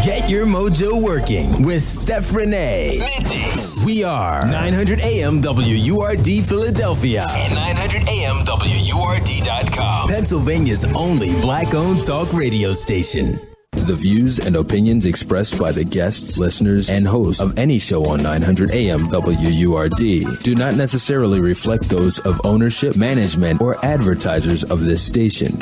Get your mojo working with Steph Renee. Middays. We are 900 AM WURD Philadelphia and 900 AM WURD.com. Pennsylvania's only black-owned talk radio station. The views and opinions expressed by the guests, listeners, and hosts of any show on 900 AM WURD do not necessarily reflect those of ownership, management, or advertisers of this station.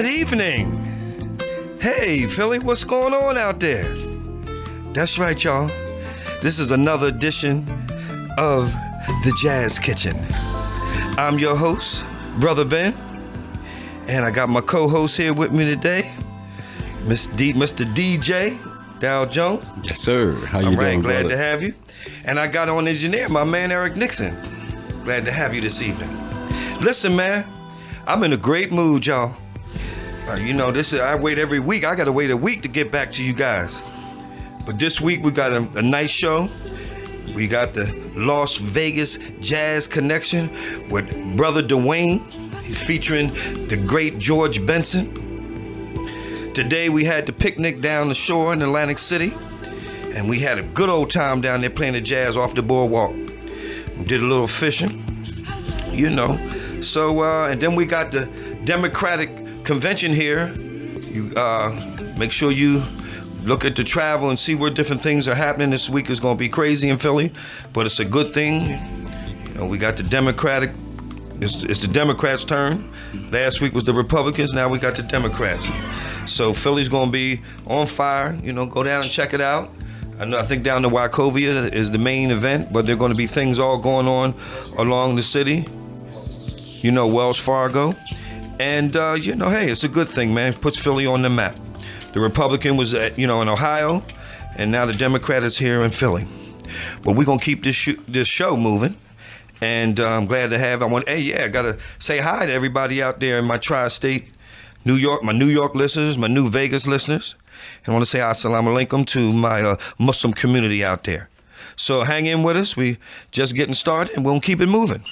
Good evening. Hey, Philly, what's going on out there? That's right, y'all. This is another edition of The Jazz Kitchen. I'm your host, Brother Ben, and I got my co-host here with me today, Mr. DJ Dow Jones. Yes, sir. How you doing, glad brother? to have you. And I got on engineer, my man Eric Nixon. Glad to have you this evening. Listen, man, I'm in a great mood, y'all. I wait every week. I gotta wait a week to get back to you guys. But this week we got a nice show. We got the Las Vegas Jazz Connection with Brother Dwayne. He's featuring the great George Benson. Today we had the picnic down the shore in Atlantic City, and we had a good old time down there playing the jazz off the boardwalk. We did a little fishing, So, and then we got the Democratic Convention here. You make sure you look at the travel and see where different things are happening. This week is going to be crazy in Philly, but it's a good thing. We got the Democratic. It's the Democrats' turn. Last week was the Republicans. Now we got the Democrats. So Philly's going to be on fire. Go down and check it out. I think down to Wachovia is the main event, but there are going to be things all going on along the city. Wells Fargo. And, hey, it's a good thing, man. It puts Philly on the map. The Republican was, in Ohio, and now the Democrat is here in Philly. But we're going to keep this show moving. And I'm glad to have, I got to say hi to everybody out there in my tri-state, New York, my New York listeners, my New Vegas listeners. And I want to say assalamu alaikum to my Muslim community out there. So hang in with us. We just getting started, and we'll keep it moving.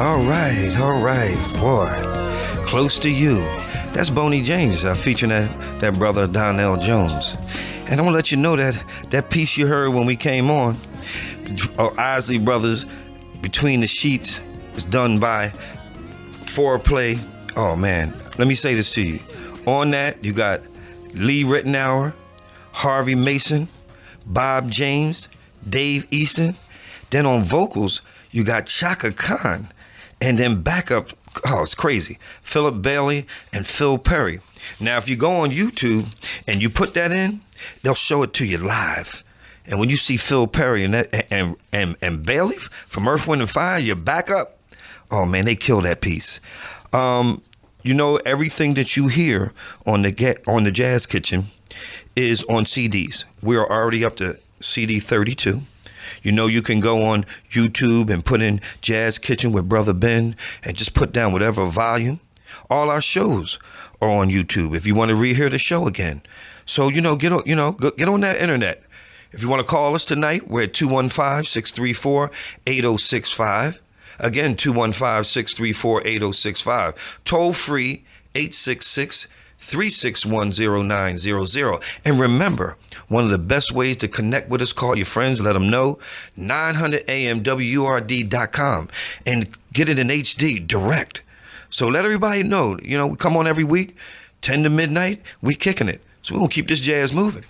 All right, boy. Close to You. That's Boney James featuring that brother Donnell Jones. And I want to let you know that piece you heard when we came on, Isley Brothers, Between the Sheets, is done by Foreplay. Oh man, let me say this to you. On that, you got Lee Rittenauer, Harvey Mason, Bob James, Dave Easton. Then on vocals, you got Chaka Khan. And then backup, oh, it's crazy, Philip Bailey and Phil Perry. Now, if you go on YouTube and you put that in, they'll show it to you live. And when you see Phil Perry and Bailey from Earth, Wind, and Fire, your backup, oh man, they kill that piece. You know, everything that you hear on the Jazz Kitchen is on CDs. We are already up to CD 32. You know, you can go on YouTube and put in Jazz Kitchen with Brother Ben and just put down whatever volume. All our shows are on YouTube if you want to rehear the show again. So, get on that internet. If you want to call us tonight, we're at 215-634-8065. Again, 215-634-8065. Toll free, 866-361-0900. And remember, one of the best ways to connect with us, call your friends, let them know, 900amwurd.com, and get it in HD direct. So let everybody know, we come on every week, 10 to midnight, we kicking it. So we're going to keep this jazz moving.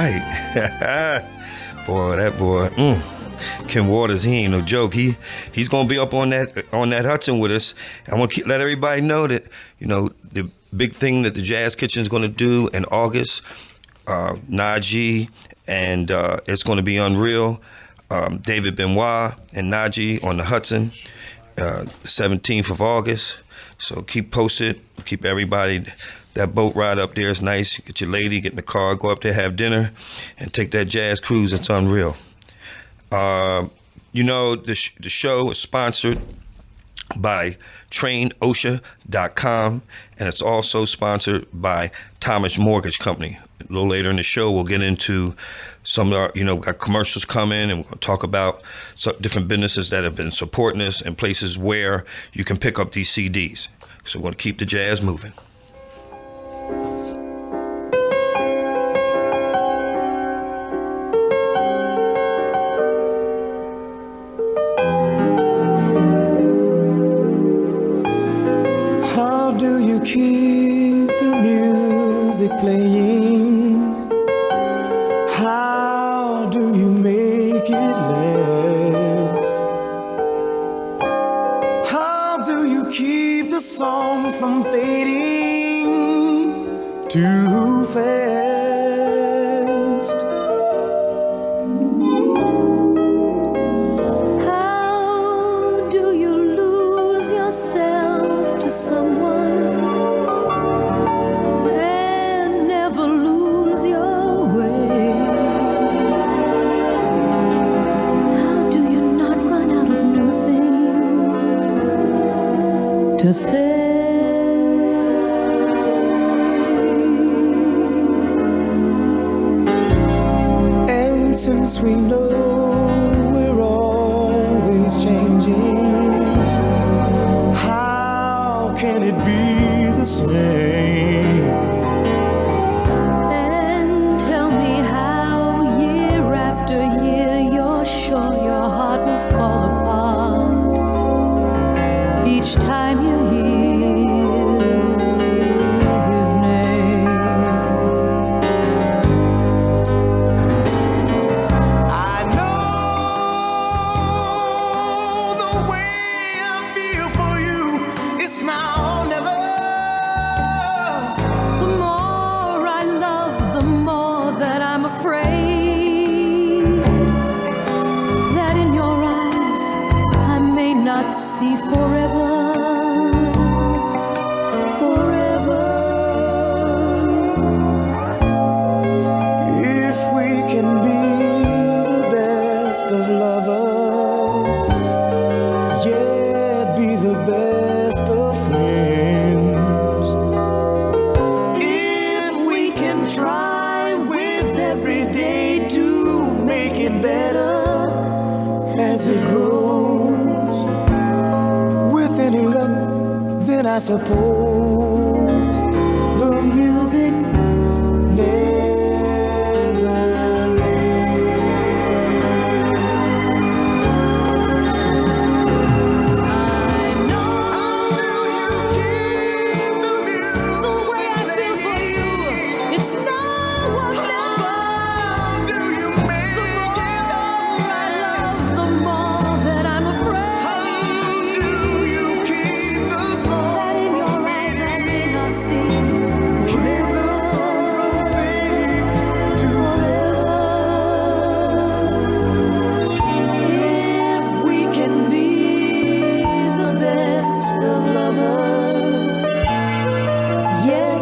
right. Boy, that boy. Ken Waters, he ain't no joke. He's gonna be up on that Hudson with us. I want to let everybody know that, you know, the big thing that the Jazz Kitchen is gonna do in August, Najee, and it's gonna be unreal. David Benoit and Najee on the Hudson, 17th of August. So keep posted, keep everybody. That boat ride up there is nice. Get your lady, get in the car, go up there, have dinner, and take that jazz cruise. It's unreal. You know, the show is sponsored by TrainOsha.com, and it's also sponsored by Thomas Mortgage Company. A little later in the show, we'll get into some of our, you know, got commercials coming, and we're going to talk about some different businesses that have been supporting us and places where you can pick up these CDs. So we're going to keep the jazz moving. How do you keep the music playing? How do you make it last? How do you keep the song from fading too fast? How do you lose yourself to someone and never lose your way? How do you not run out of new things to say? And since we know we're always changing, how can it be the same? And tell me how year after year you're sure your heart will fall apart each time you hear his name. I know the way I feel for you. It's now or never. The more I love, the more that I'm afraid that in your eyes I may not see forever. Forever. If we can be the best of lovers, yet be the best of friends. If we can try with every day to make it better as it grows, with any luck, then I suppose the music never I know How do you keep the music the way I feel for you. It's now or never. Do you make The it more I love, the more that I'm afraid Do you keep the song that in your eyes I may not see Keep the song from fading to if we can be the best of lovers, yet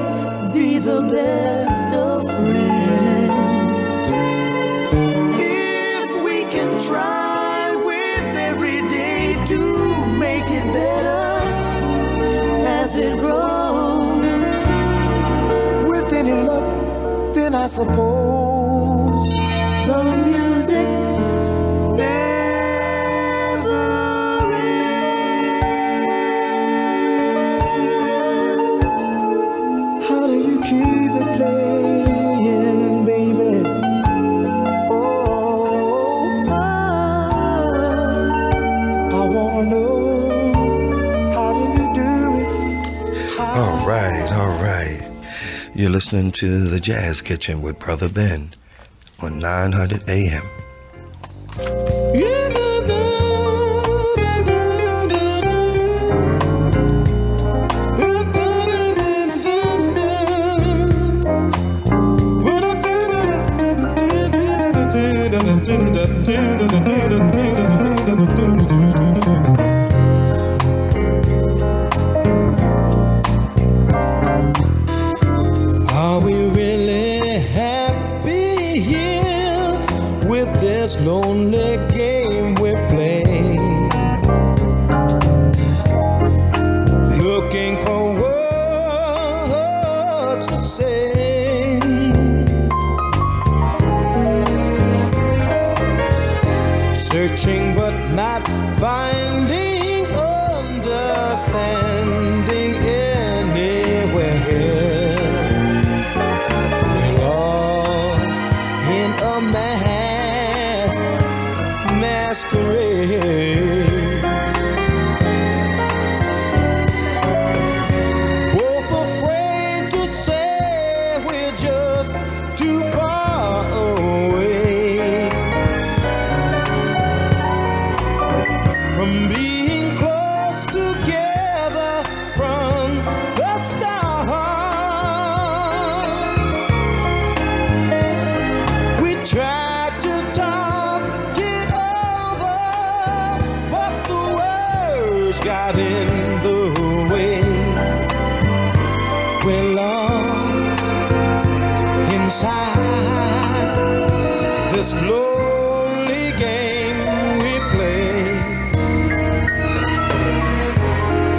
be the best of friends. If we can try with every day to make it better As it grows, with any luck, then I suppose the music never ends. How do you keep it playing, baby? Oh, I wanna know, how do you do it? All right. You're listening to The Jazz Kitchen with Brother Ben. on 900 AM. Are we really happy here with this lonely game we play? Looking for words to say, searching but not finding understanding anywhere. Masquerade, both afraid to say we're just too far away from being close together from the start. We tried to talk it over, but the words got in the way. We're lost inside this lonely game we play.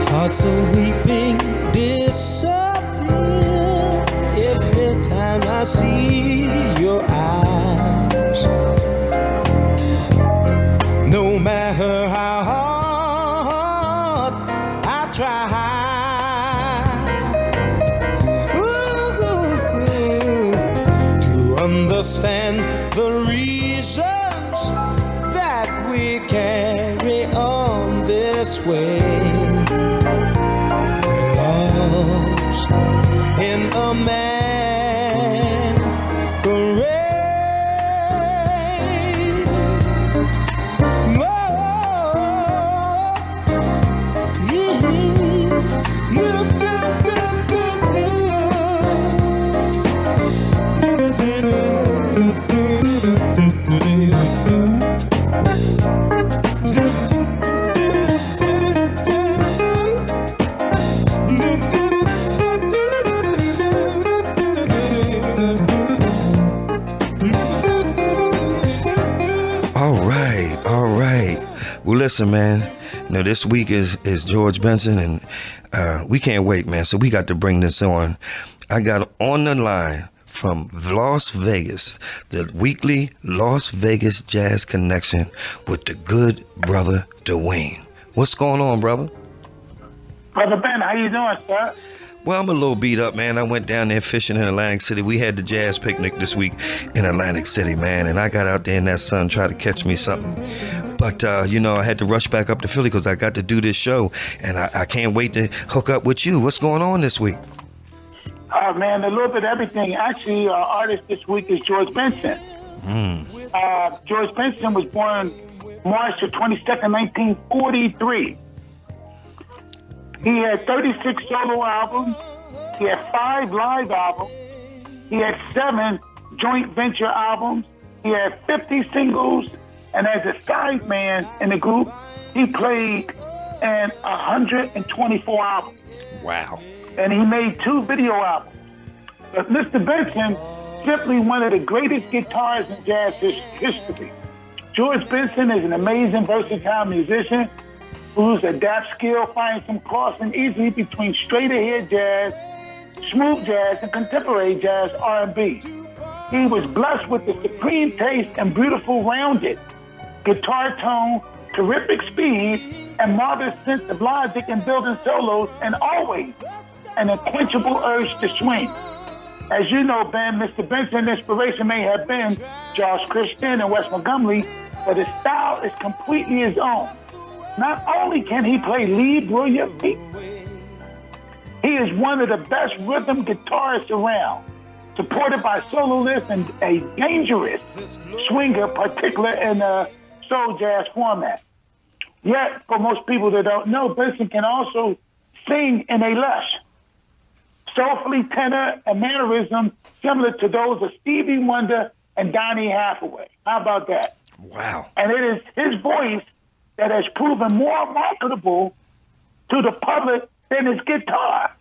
Hearts are weeping disappear every time I see your eyes. No matter how hard I try, to understand the reasons that we carry on this way. We're lost in a masquerade. All right. Well, listen, man. You know, this week is George Benson, and we can't wait, man. So we got to bring this on. I got on the line from Las Vegas, the weekly Las Vegas Jazz Connection with the good brother Dwayne. What's going on, brother? Brother Ben, how you doing, sir? Well, I'm a little beat up, man. I went down there fishing in Atlantic City. We had the jazz picnic this week in Atlantic City, man. And I got out there in that sun, tried to catch me something. But, you know, I had to rush back up to Philly because I got to do this show. And I can't wait to hook up with you. What's going on this week? Man, a little bit of everything. Actually, our artist this week is George Benson. George Benson was born March the 22nd, 1943. He had 36 solo albums. He had 5 live albums. He had 7 joint venture albums. He had 50 singles. And as a sideman in the group, he played in 124 albums. Wow. And he made 2 video albums. But Mr. Benson, simply one of the greatest guitarists in jazz history. George Benson is an amazing, versatile musician whose adapt skill finds him crossing easily between straight-ahead jazz, smooth jazz, and contemporary jazz R&B. He was blessed with the supreme taste and beautiful rounded guitar tone, terrific speed, and marvelous sense of logic in building solos, and always an unquenchable urge to swing. As you know, Ben, Mr. Benson's inspiration may have been George Christian and Wes Montgomery, but his style is completely his own. Not only can he play lead brilliantly, he is one of the best rhythm guitarists around. supported by soloists and a dangerous swinger, particularly in the soul jazz format. Yet, for most people that don't know, Benson can also sing in a lush, soulfully tenor and mannerism similar to those of Stevie Wonder and Donny Hathaway. How about that? Wow. And it is his voice that has proven more marketable to the public than his guitar.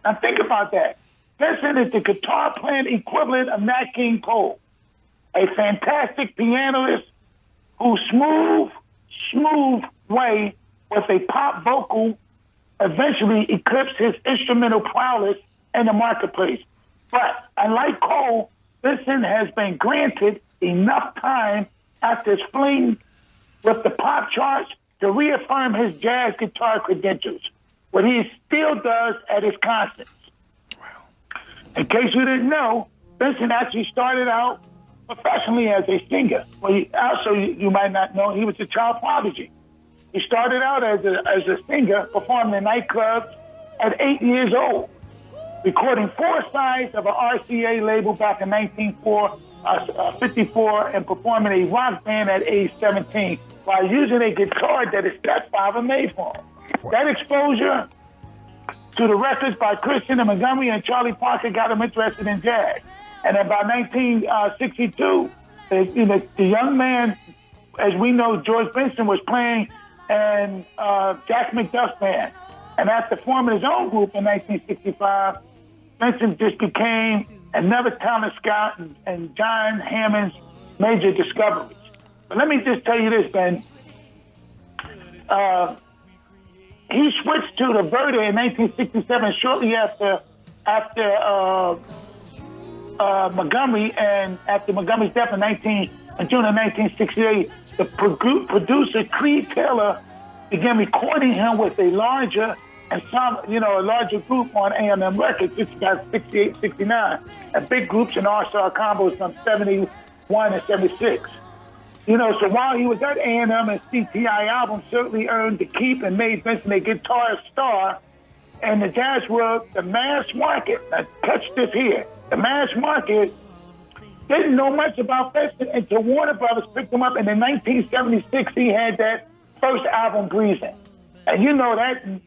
Now think about that. Benson is the guitar playing equivalent of Nat King Cole, a fantastic pianist whose smooth way with a pop vocal eventually eclipsed his instrumental prowess in the marketplace. But unlike Cole, Benson has been granted enough time after his fling with the pop charts to reaffirm his jazz guitar credentials, what he still does at his concerts. In case you didn't know, Benson actually started out professionally as a singer. Well, you might not know, he was a child prodigy. He started out as a singer, performing in nightclubs at 8 years old, recording 4 sides of an RCA label back in 1954 and performing a rock band at age 17 while using a guitar that his stepfather made for him. That exposure to the records by Christian and Montgomery and Charlie Parker got him interested in jazz. And then by 1962, the young man, as we know, George Benson was playing in Jack McDuff's band. And after forming his own group in 1965, Benson just became another talent scout and John Hammond's major discoveries. But let me just tell you this, Ben. He switched to the Wurd in 1967, shortly after Montgomery, and after Montgomery's death in June of 1968, the producer Creed Taylor began recording him with a larger group on A&M Records. This got 68, 69, and big groups and all-star combos from 71 and 76. So while he was at A&M and CTI album certainly earned the keep and made Benson a guitar star, and the jazz world, the mass market, now catch this here, the mass market didn't know much about Benson until Warner Brothers picked him up, and in 1976 he had that first album, Breezing. And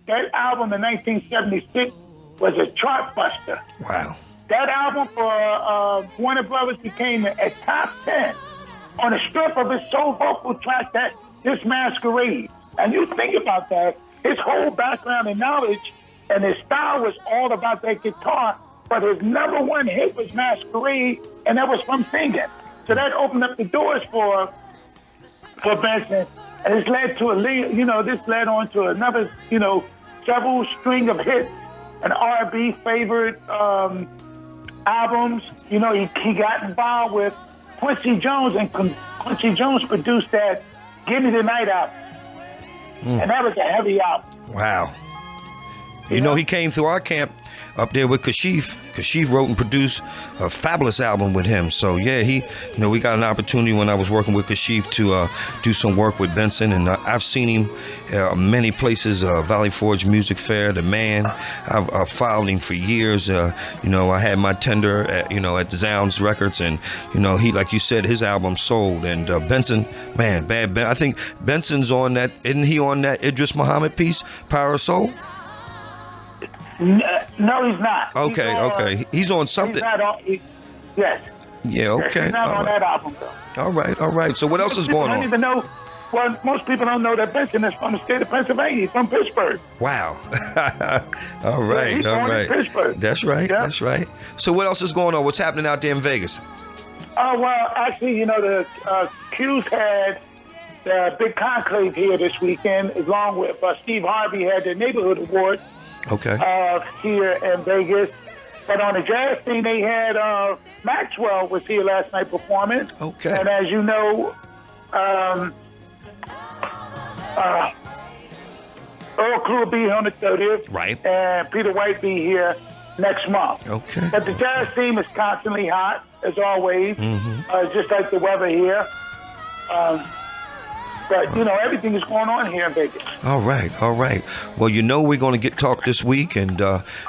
that album in 1976 was a chart buster. Wow. That album for Warner Brothers became a top 10 on the strip of his soul vocal track, that This Masquerade. And you think about that, his whole background and knowledge and his style was all about that guitar, but his number one hit was Masquerade, and that was from singing. So that opened up the doors for Benson, and this led on to another, several string of hits and R&B favored albums. He got involved with Quincy Jones, and Quincy Jones produced that Give Me the Night album. And that was a heavy album. Wow. He came through our camp up there with Kashif. Kashif wrote and produced a fabulous album with him. So yeah, we got an opportunity when I was working with Kashif to do some work with Benson, and I've seen him many places, Valley Forge Music Fair, the man. I've followed him for years. I had my tender at the Zounds Records, and he, like you said, his album sold. And Benson, man, Bad Ben. I think Benson's on that. Isn't he on that Idris Muhammad piece, Power of Soul? No, he's not. Okay. He's on something. He's not on. Yes. Yeah. Okay. He's not on that album, though. All right. So what else is going on? I don't even know. Well, most people don't know that Benson is from the state of Pennsylvania. He's from Pittsburgh. Wow. All right. He's born in Pittsburgh. That's right. Yeah. That's right. So what else is going on? What's happening out there in Vegas? Well, actually, the Q's had the big conclave here this weekend, along with Steve Harvey had the Neighborhood Award. Okay. Here in Vegas. But on the jazz scene, they had Maxwell was here last night performing. Okay. And as you know, Earl Crew will be here on the 30th. Right. And Peter White be here next month. Okay. But the jazz scene is constantly hot, as always, just like the weather here. But, everything is going on here in Vegas. All right. Well, we're going to talk this week and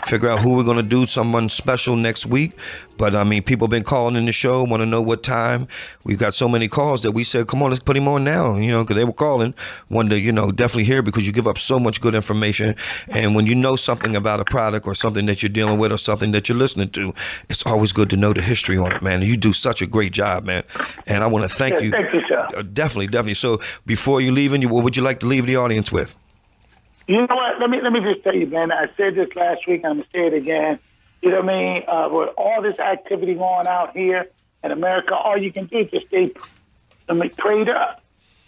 figure out who we're going to do someone special next week. But I mean, people have been calling in the show, want to know what time. We've got so many calls that we said, come on, let's put him on now, you know, because they were calling. Wanted to, you know, definitely hear, because you give up so much good information. And when you know something about a product or something that you're dealing with or something that you're listening to, it's always good to know the history on it, man. And you do such a great job, man. And I want to thank you. Thank you, sir. Definitely. So before you leave, what would you like to leave the audience with? You know what? Let me just tell you, man. I said this last week, and I'm gonna say it again. You know what I mean? With all this activity going out here in America, all you can do is just stay prayed up,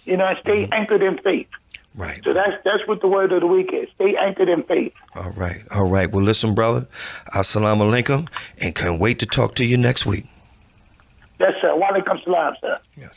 you know, and stay anchored in faith. Right. So that's what the word of the week is. Stay anchored in faith. All right. Well, listen, brother. Assalamu alaikum, and can't wait to talk to you next week. Yes, sir. Wa alaikum salam, sir. Yes.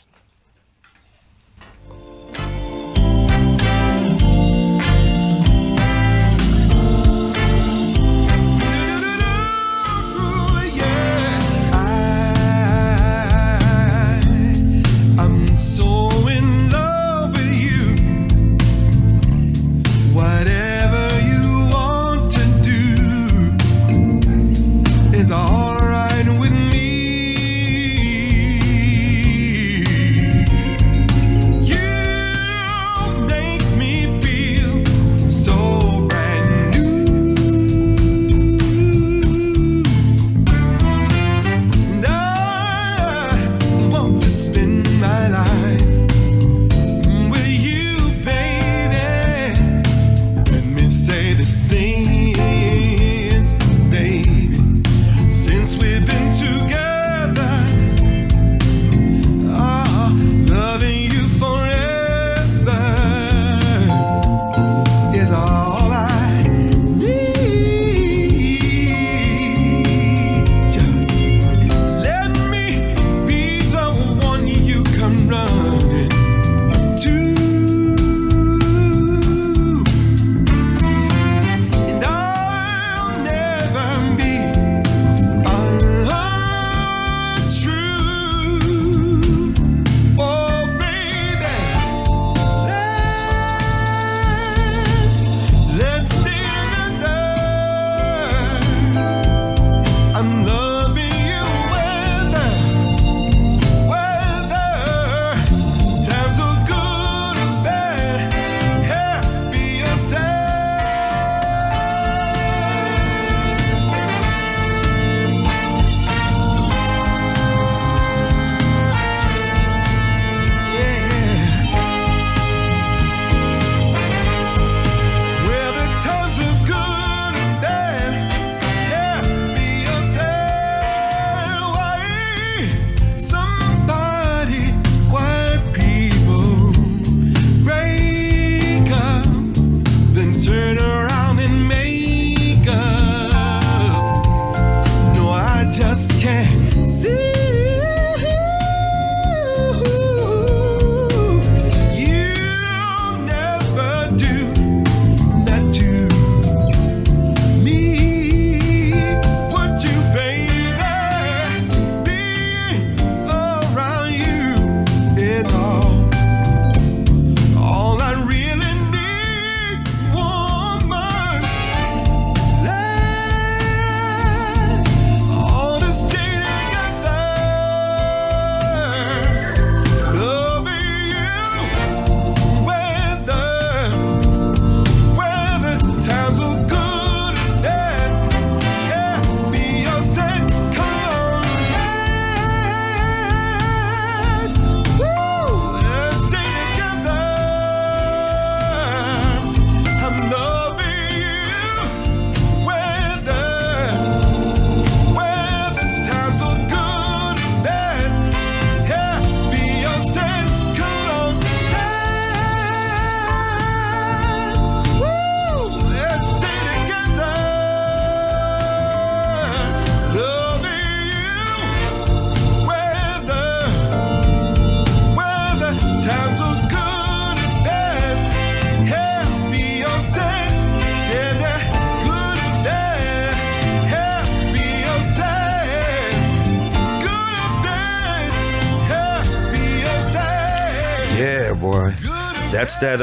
That's that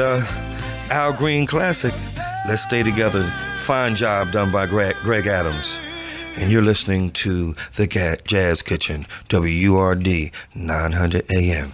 Al Green classic, Let's Stay Together. Fine job done by Greg Adams. and you're listening to the Jazz Kitchen, WURD 900 AM.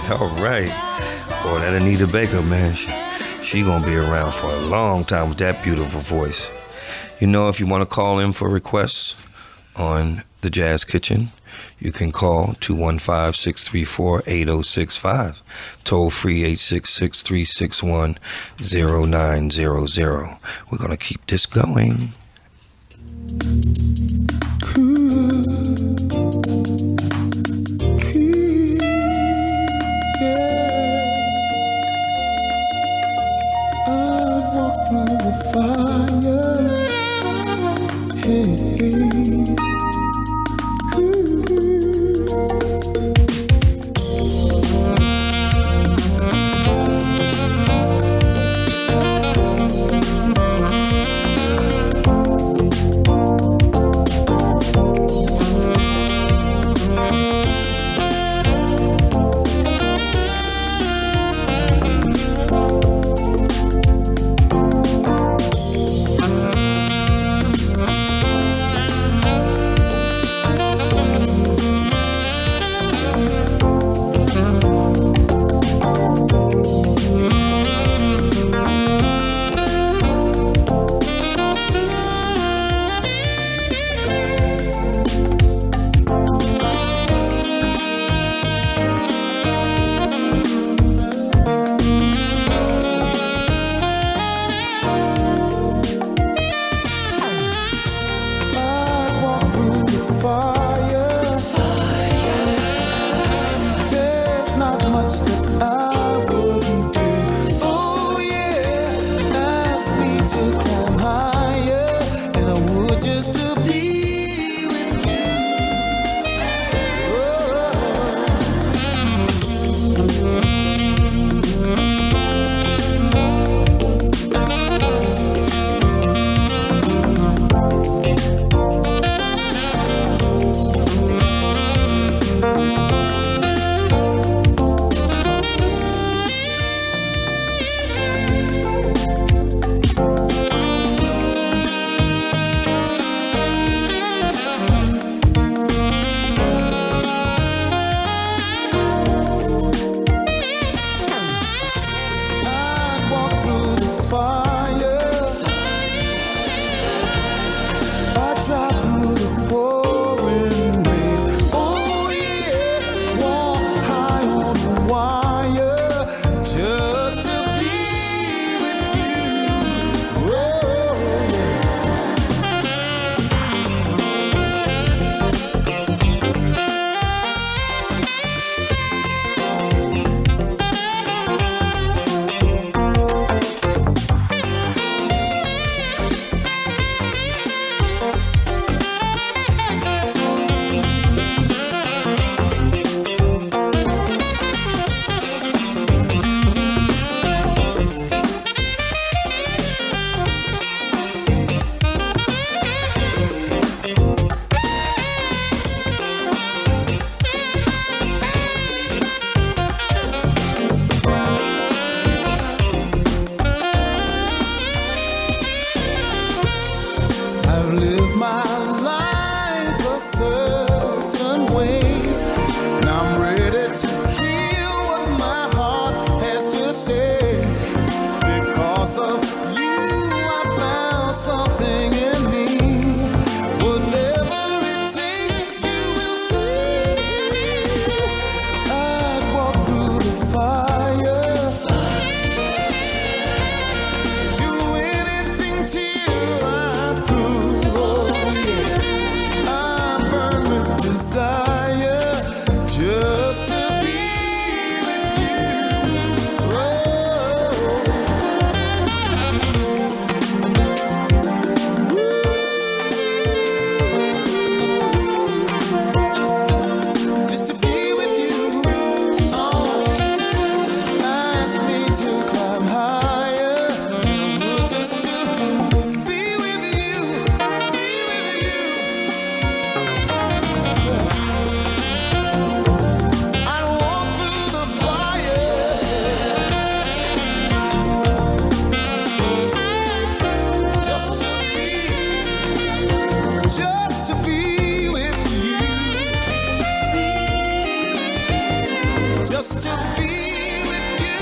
All right. Boy, that Anita Baker, man, she gonna be around for a long time with that beautiful voice. You know, if you want to call in for requests on the Jazz Kitchen, you can call 215-634-8065. Toll free 866-361-0900. We're gonna keep this going. just to be with you,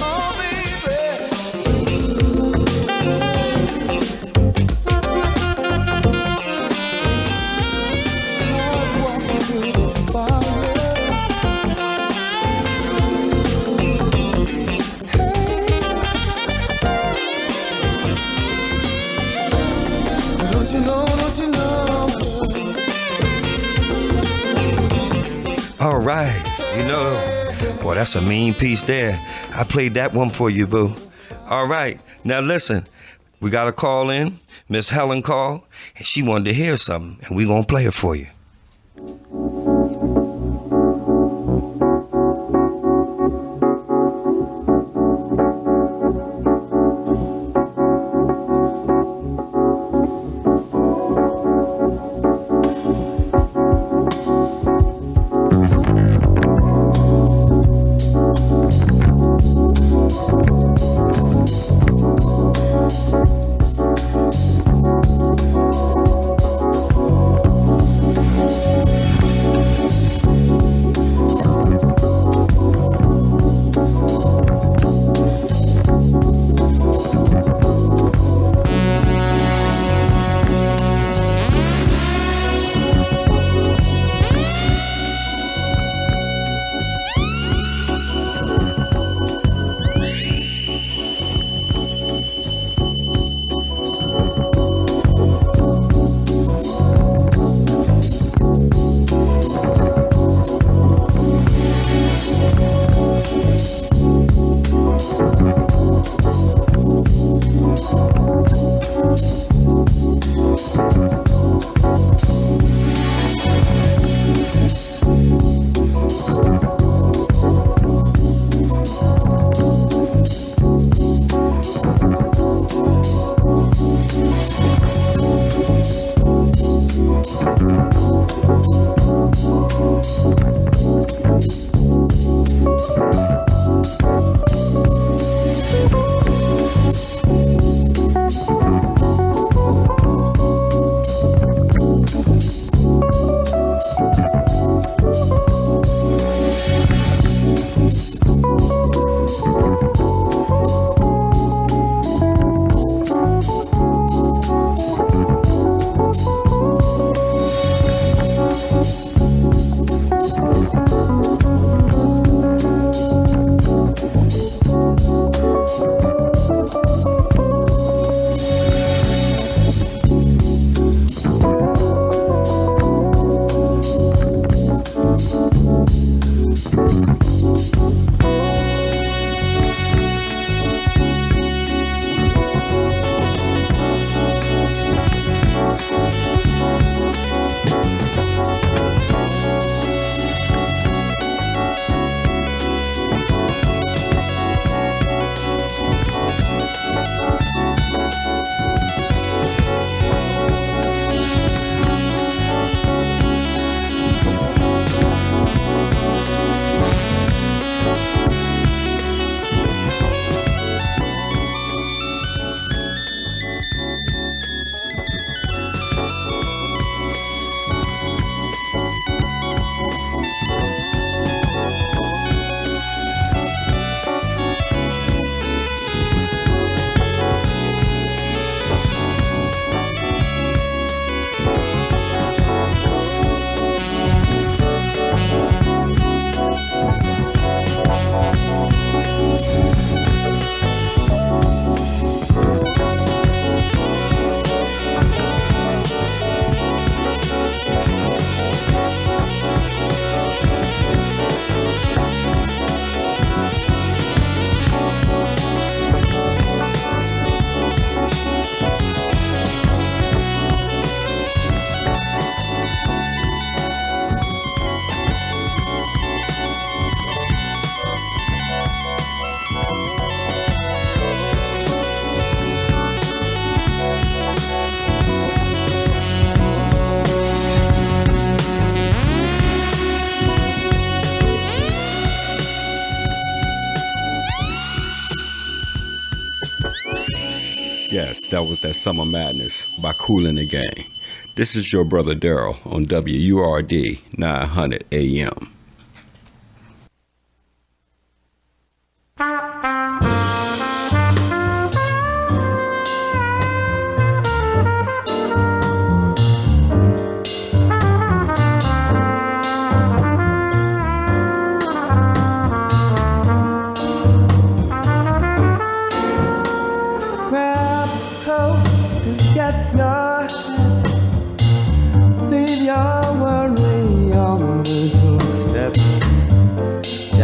oh baby. Lord, walking through the fire. Hey, don't you know, don't you know? All right, you know, boy, that's a mean piece there. I played that one for you, boo. All right, now listen, we got a call in. Miss Helen called, and she wanted to hear something, and we gonna play it for you. Yes, that was that Summer Madness by Kool and the Gang. This is your brother Daryl on WURD 900 AM.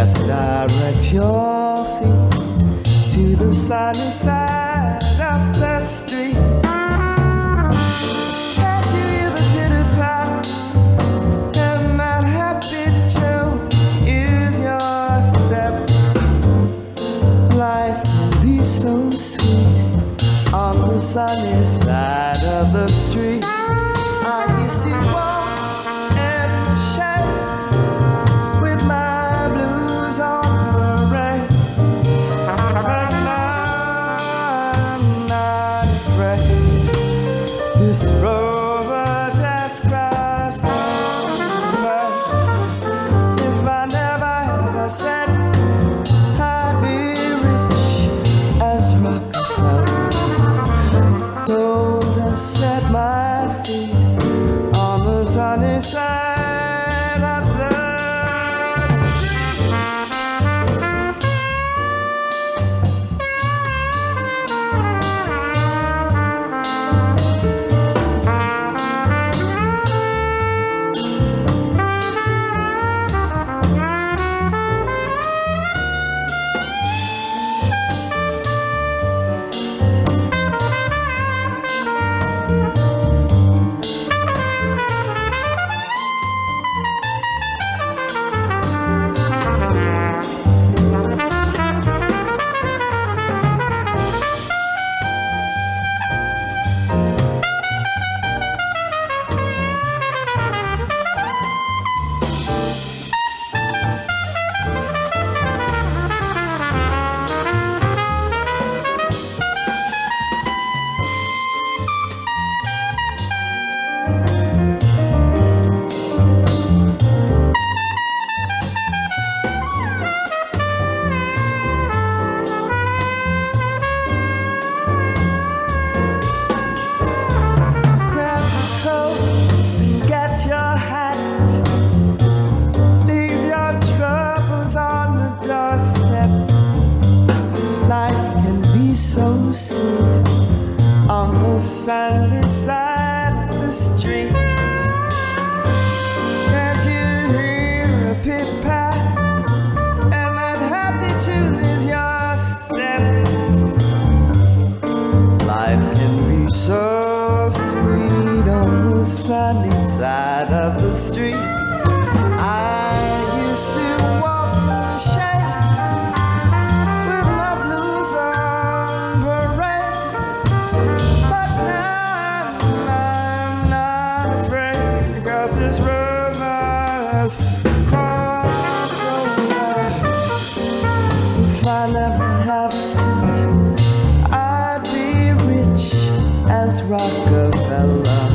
Just direct your feet to the sunny side of the street. Can't you hear the pitter-pat? And that happy tune is your step. Life can be so sweet on the sunny side of the street. I used to walk in the shade with my blues on parade, but now I'm not afraid. This rover just crossed over. If I never ever said I'd be rich as Rockefeller, gold dust set my feet on the sunny side of the grab your coat, get your hat, leave your troubles on the doorstep. Life can be so sweet on the sunny side of the street. Can't you hear a pit-pat? And that happy tune is your step. Life can be so sweet on the sunny side of the street. I used to walk in the shade with my blues on parade, but now I'm not afraid, 'cause this river's crossed over. If I never have a cent, I'd be rich as Rockefeller.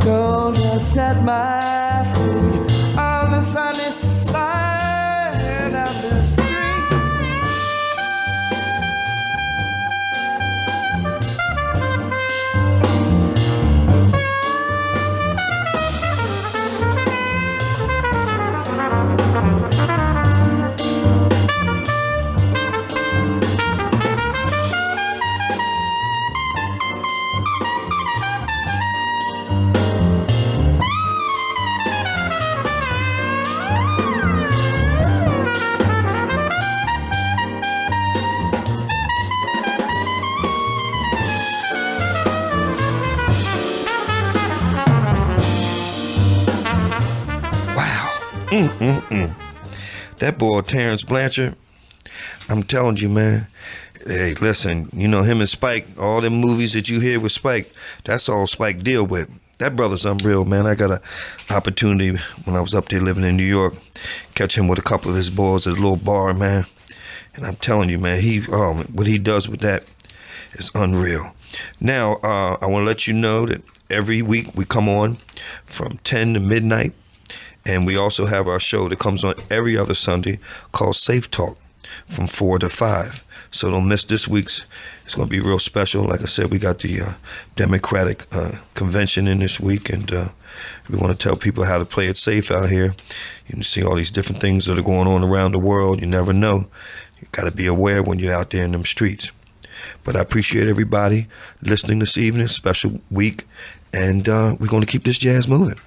Gold has set my feet on the sunny side of the street. That boy Terrence Blanchard, I'm telling you, man. Hey, listen, you know him and Spike, all them movies that you hear with Spike, that's all Spike deal with. That brother's unreal, man. I got an opportunity when I was up there living in New York, catch him with a couple of his boys at a little bar, man. And I'm telling you, man, what he does with that is unreal. Now, I want to let you know that every week we come on from 10 to midnight. And we also have our show that comes on every other Sunday called Safe Talk from 4 to 5. So don't miss this week's. It's going to be real special. Like I said, we got the Democratic convention in this week, and we want to tell people how to play it safe out here. You can see all these different things that are going on around the world. You never know. You got to be aware when you're out there in them streets. But I appreciate everybody listening this evening, special week, and we're going to keep this jazz moving.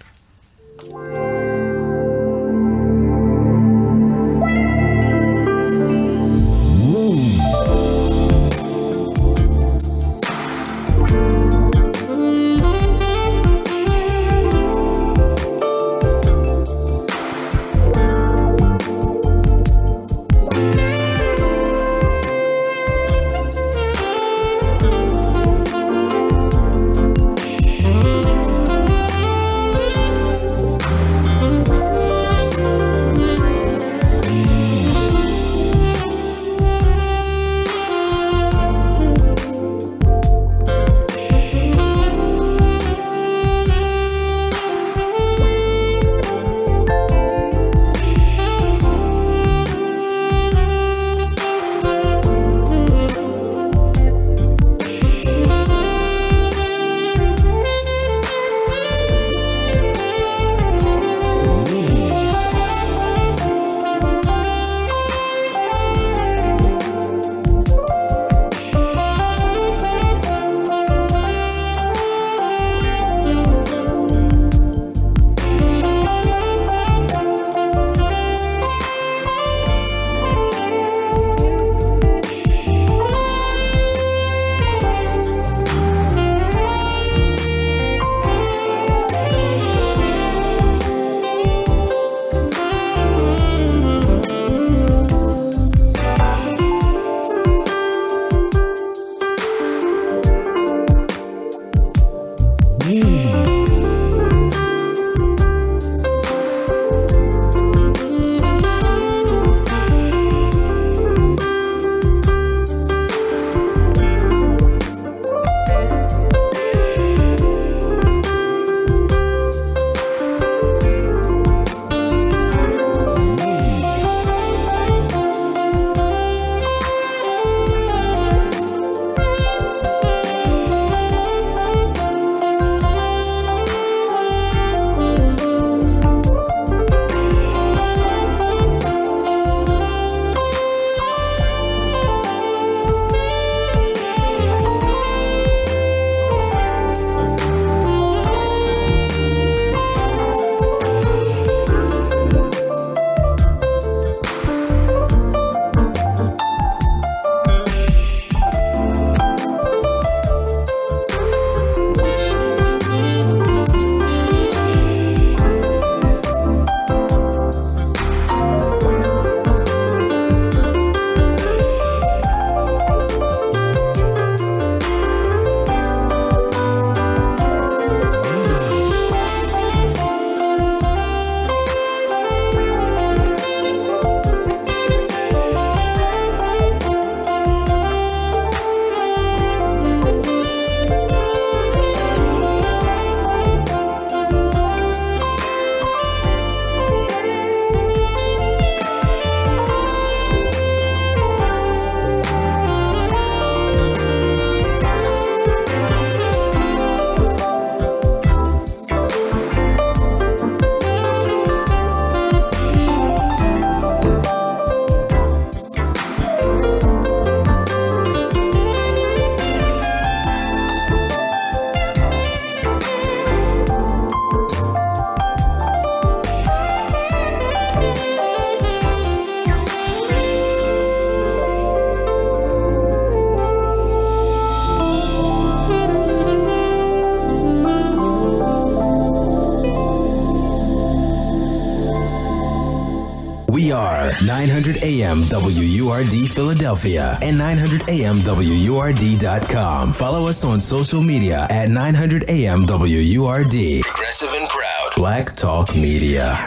We are 900 AM WURD Philadelphia and 900 AM WURD.com. Follow us on social media at 900 AM WURD. Progressive and proud. Black Talk Media.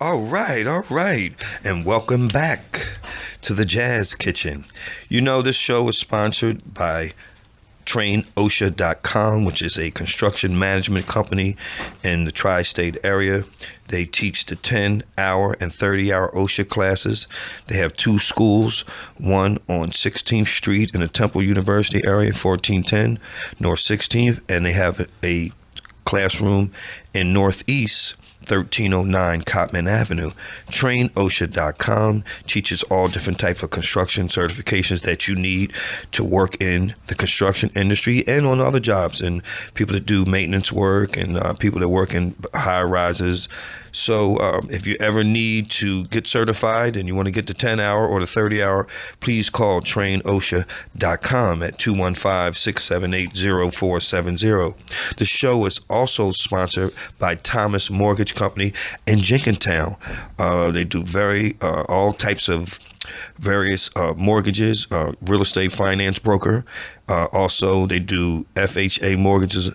All right. And welcome back to the Jazz Kitchen. You know, this show is sponsored by TrainOSHA.com, which is a construction management company in the tri-state area. They teach the 10-hour and 30-hour OSHA classes. They have two schools, one on 16th Street in the Temple University area, 1410 North 16th, and they have a classroom in Northeast 1309 Cotman Avenue. TrainOSHA.com teaches all different types of construction certifications that you need to work in the construction industry and on other jobs, and people that do maintenance work and people that work in high rises. So if you ever need to get certified and you want to get the 10-hour or the 30-hour, please call TrainOSHA.com at 215-678-0470. The show is also sponsored by Thomas Mortgage Company in Jenkintown. They do all types of various mortgages, real estate finance broker. Also, they do FHA mortgages.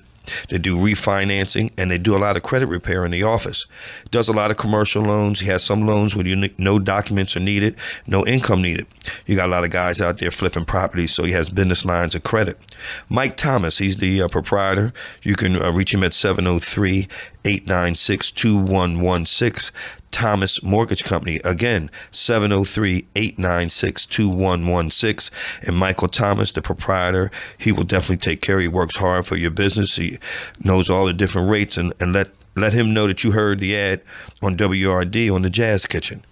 They do refinancing, and they do a lot of credit repair in the office. Does a lot of commercial loans. He has some loans where no documents are needed, no income needed. You got a lot of guys out there flipping properties, so he has business lines of credit. Mike Thomas, he's the proprietor. You can reach him at 703-896-2116. Thomas Mortgage Company. Again, 703-896-2116. And Michael Thomas, the proprietor, he will definitely take care. He works hard for your business. He knows all the different rates, and let him know that you heard the ad on WRD on the Jazz Kitchen.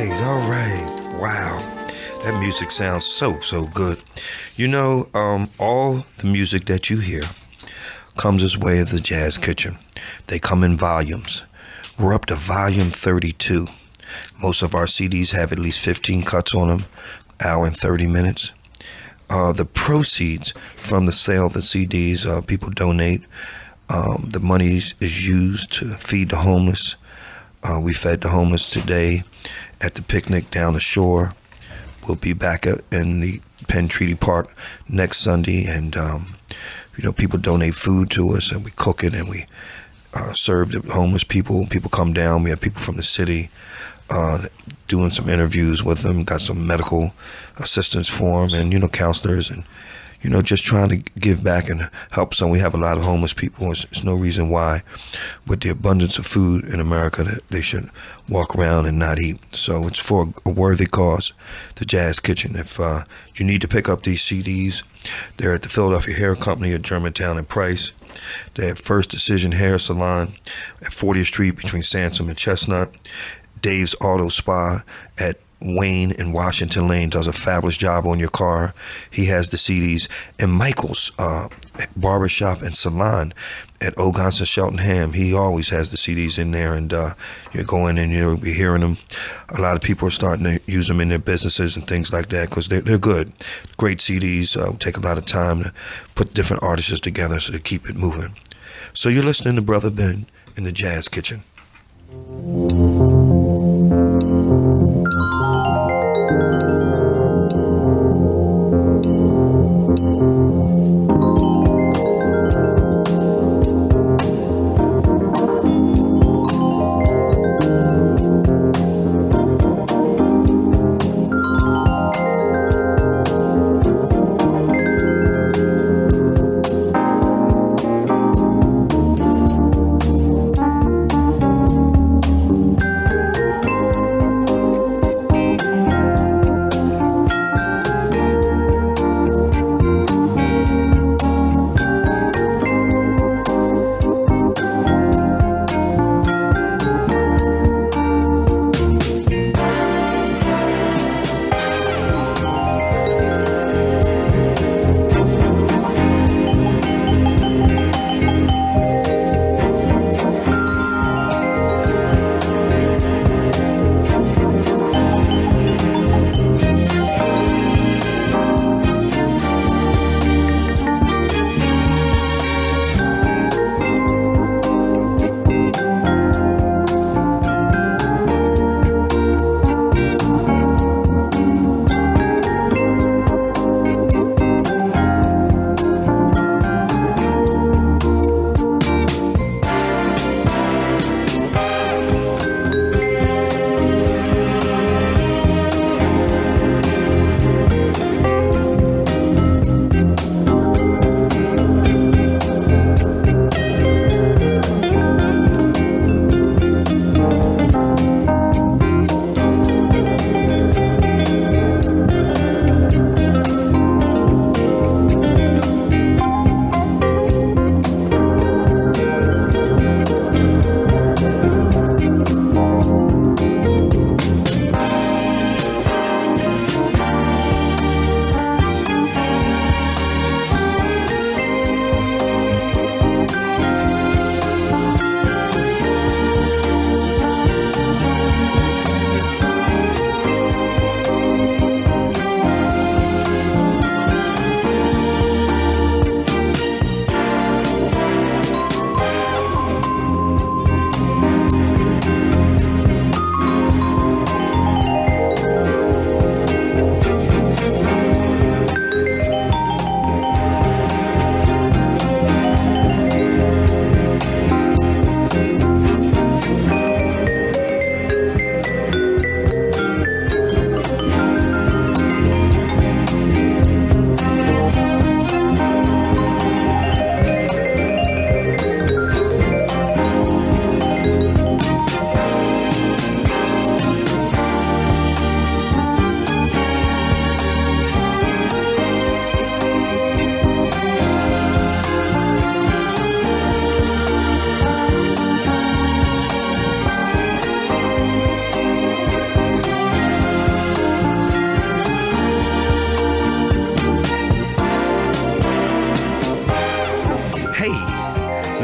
right. Wow. That music sounds so good. You know, all the music that you hear comes this way of the Jazz Kitchen. They come in volumes. We're up to volume 32. Most of our CDs have at least 15 cuts on them, hour and 30 minutes. The proceeds from the sale of the CDs, people donate. The money is used to feed the homeless. We fed the homeless today at the picnic down the shore. We'll be back in the Penn Treaty Park next Sunday, and people donate food to us, and we cook it, and we serve the homeless people. People come down. We have people from the city doing some interviews with them. Got some medical assistance for them, and counselors, and just trying to give back and help some. We have a lot of homeless people. There's no reason why, with the abundance of food in America, that they should walk around and not eat. So it's for a worthy cause, the Jazz Kitchen. If you need to pick up these CDs, they're at the Philadelphia Hair Company at Germantown and Price. They have First Decision Hair Salon at 40th Street between Sansom and Chestnut. Dave's Auto Spa at Wayne and Washington Lane does a fabulous job on your car. He has the CDs. And Michael's Barbershop and Salon at Ogons and Cheltenham, he always has the CDs in there, and you go in and you'll be hearing them. A lot of people are starting to use them in their businesses and things like that because they're good. Great CDs. Take a lot of time to put different artists together so to keep it moving. So you're listening to Brother Ben in the Jazz Kitchen.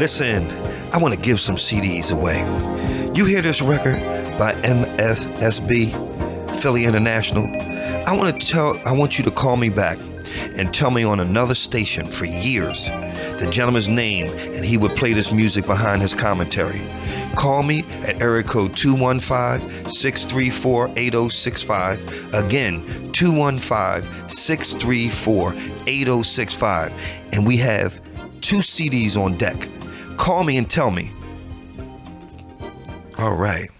Listen, I want to give some CDs away. You hear this record by MSSB, Philly International? I want you to call me back and tell me on another station for years the gentleman's name, and he would play this music behind his commentary. Call me at area code 215-634-8065. Again, 215-634-8065. And we have 2 CDs on deck. Call me and tell me. All right.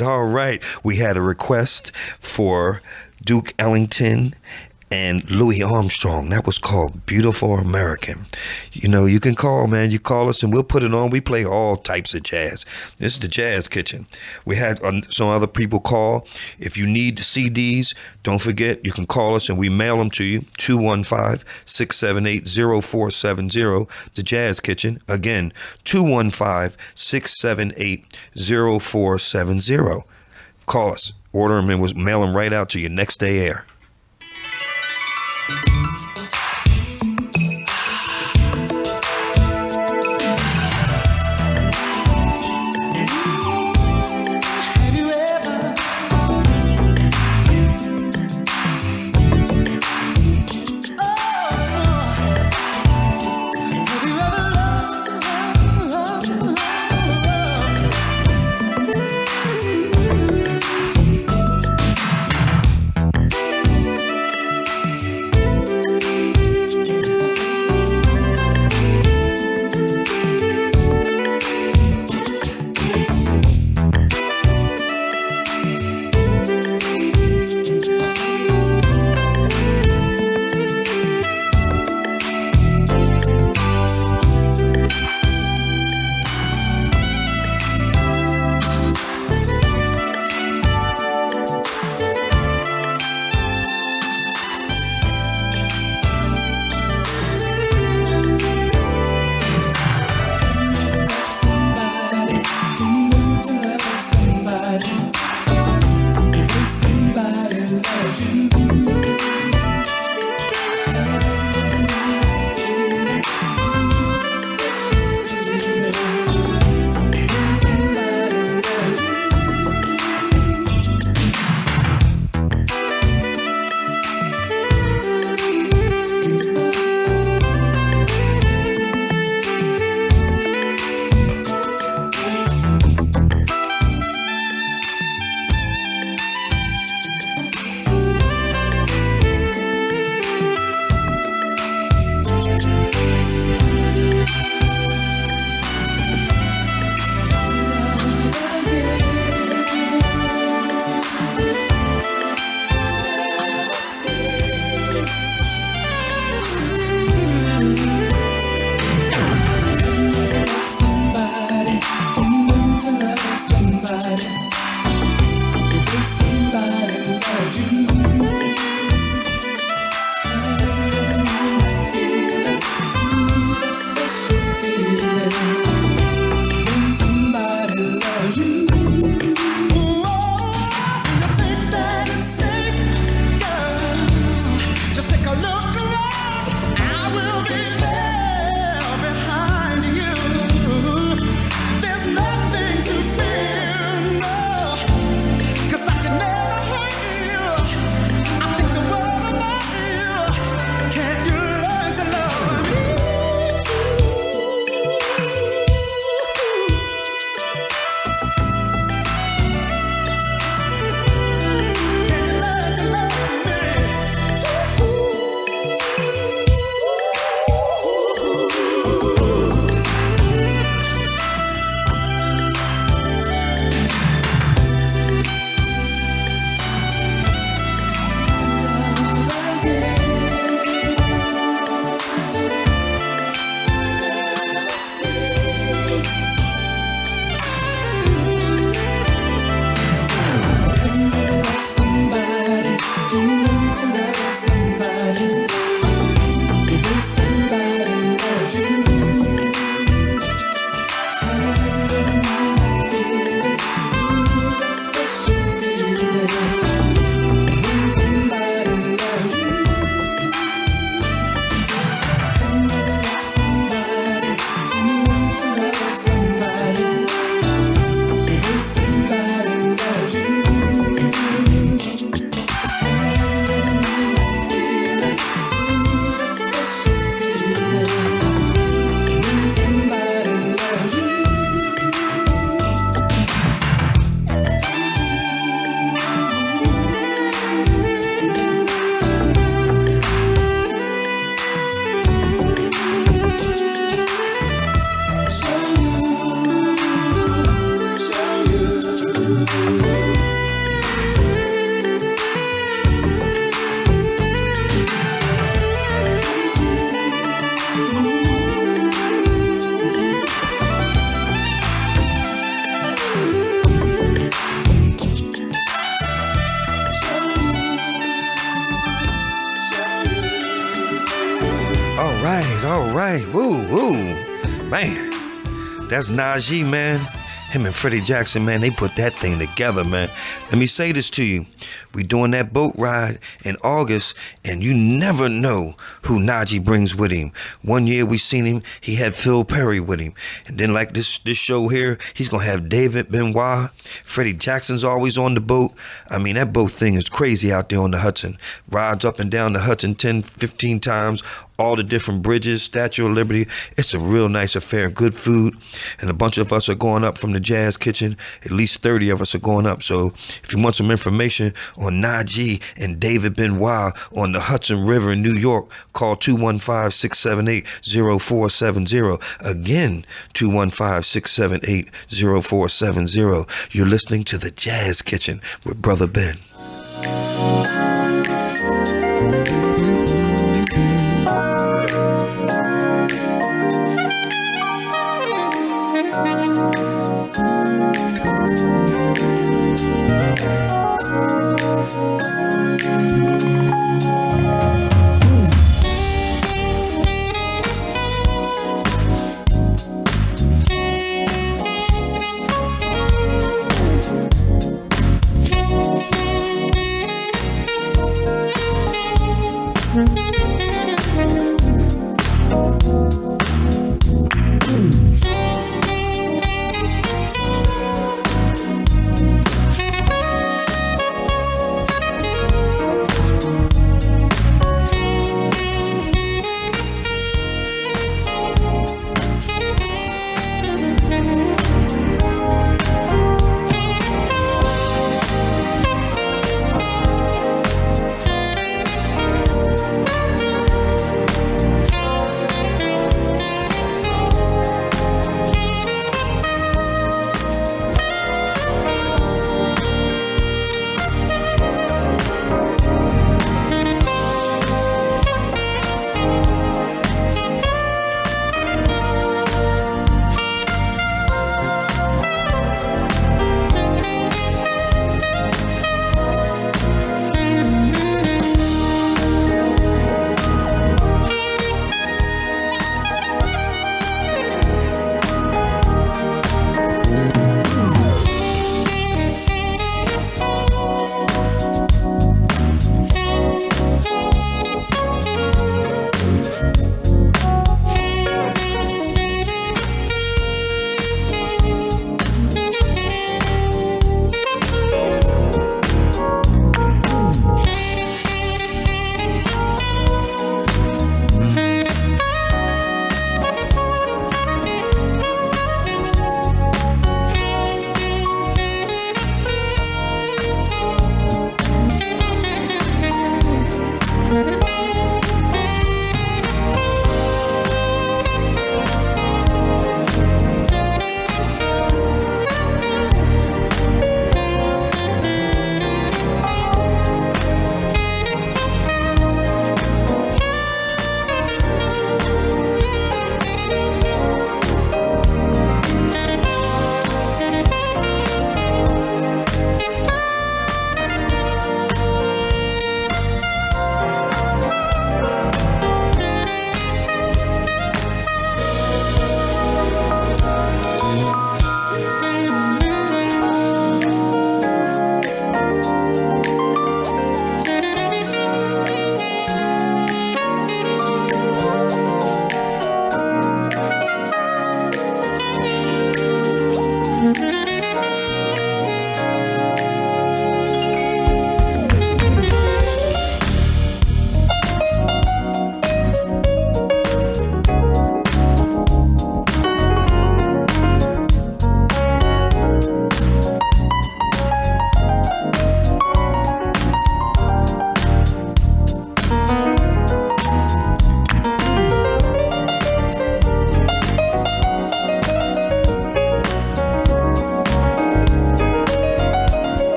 All right. We had a request for Duke Ellington and Louis Armstrong. That was called Beautiful American. You know, you can call, man. You call us and we'll put it on. We play all types of jazz. This is the Jazz Kitchen. We had some other people call. If you need the CDs, don't forget, you can call us and we mail them to you. 215-678-0470. The Jazz Kitchen. Again, 215-678-0470. Call us. Order them and we'll mail them right out to you next day air. Have you ever All right. Woo, woo. Man, that's Najee, man. Him and Freddie Jackson, man, they put that thing together, man. Let me say this to you. We doing that boat ride in August, and you never know who Najee brings with him. One year we seen him, he had Phil Perry with him. And then like this show here, he's going to have David Benoit. Freddie Jackson's always on the boat. I mean, that boat thing is crazy out there on the Hudson. Rides up and down the Hudson 10, 15 times, all the different bridges, Statue of Liberty. It's a real nice affair, good food. And a bunch of us are going up from the Jazz Kitchen. At least 30 of us are going up. So if you want some information on Najee and David Benoit on the Hudson River in New York, call 215-678-0470. Again, 215-678-0470. You're listening to the Jazz Kitchen with Brother Ben.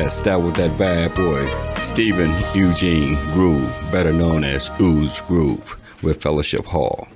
Yes, that was that bad boy, Stephen Eugene Groove, better known as Ooze Groove, with Fellowship Hall.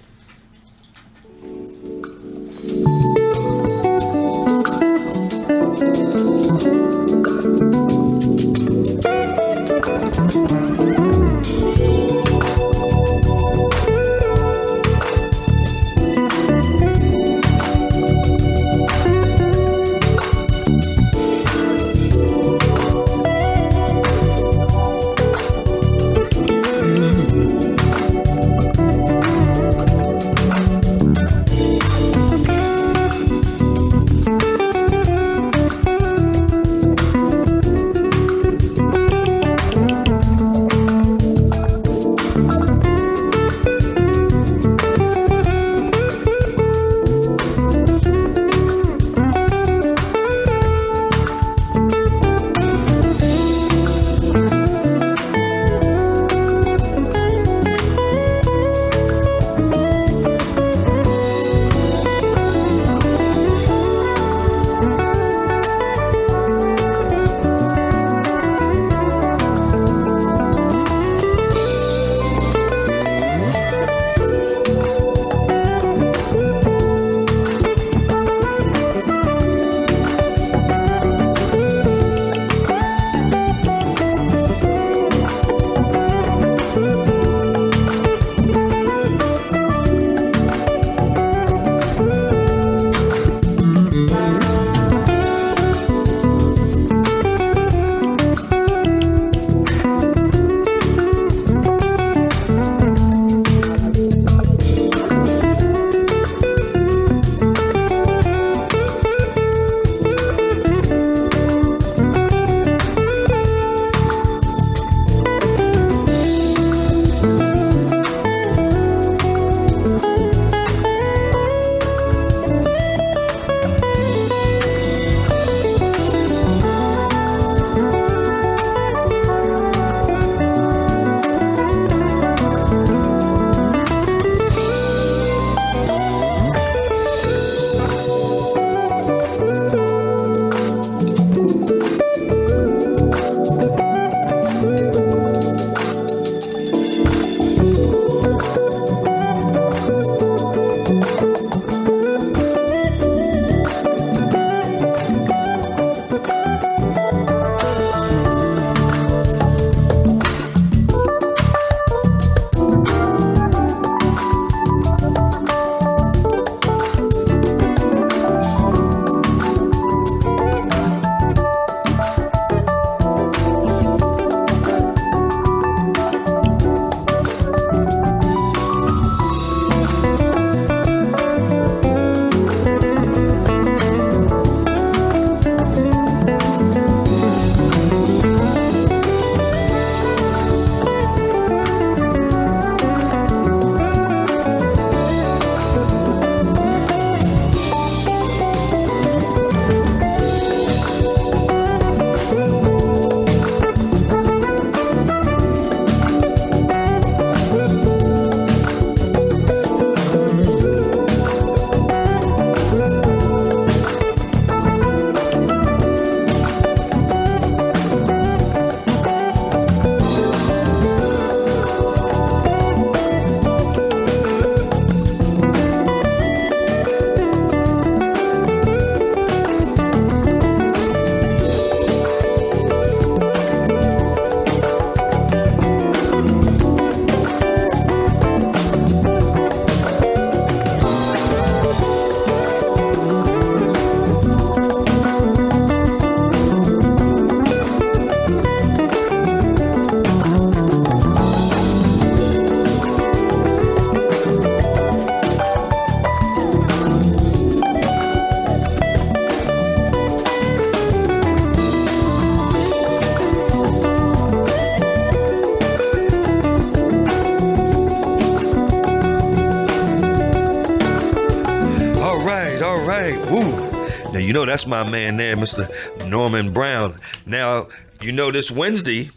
Now, you know that's my man there, Mr. Norman Brown. Now, you know this Wednesday,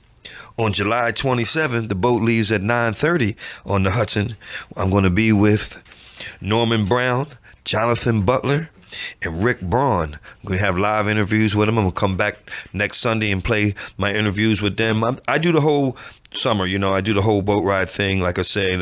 on July 27th, the boat leaves at 9:30 on the Hudson. I'm going to be with Norman Brown, Jonathan Butler, and Rick Braun. I'm going to have live interviews with him. I'm going to come back next Sunday and play my interviews with them. I do the whole summer, I do the whole boat ride thing. Like I said,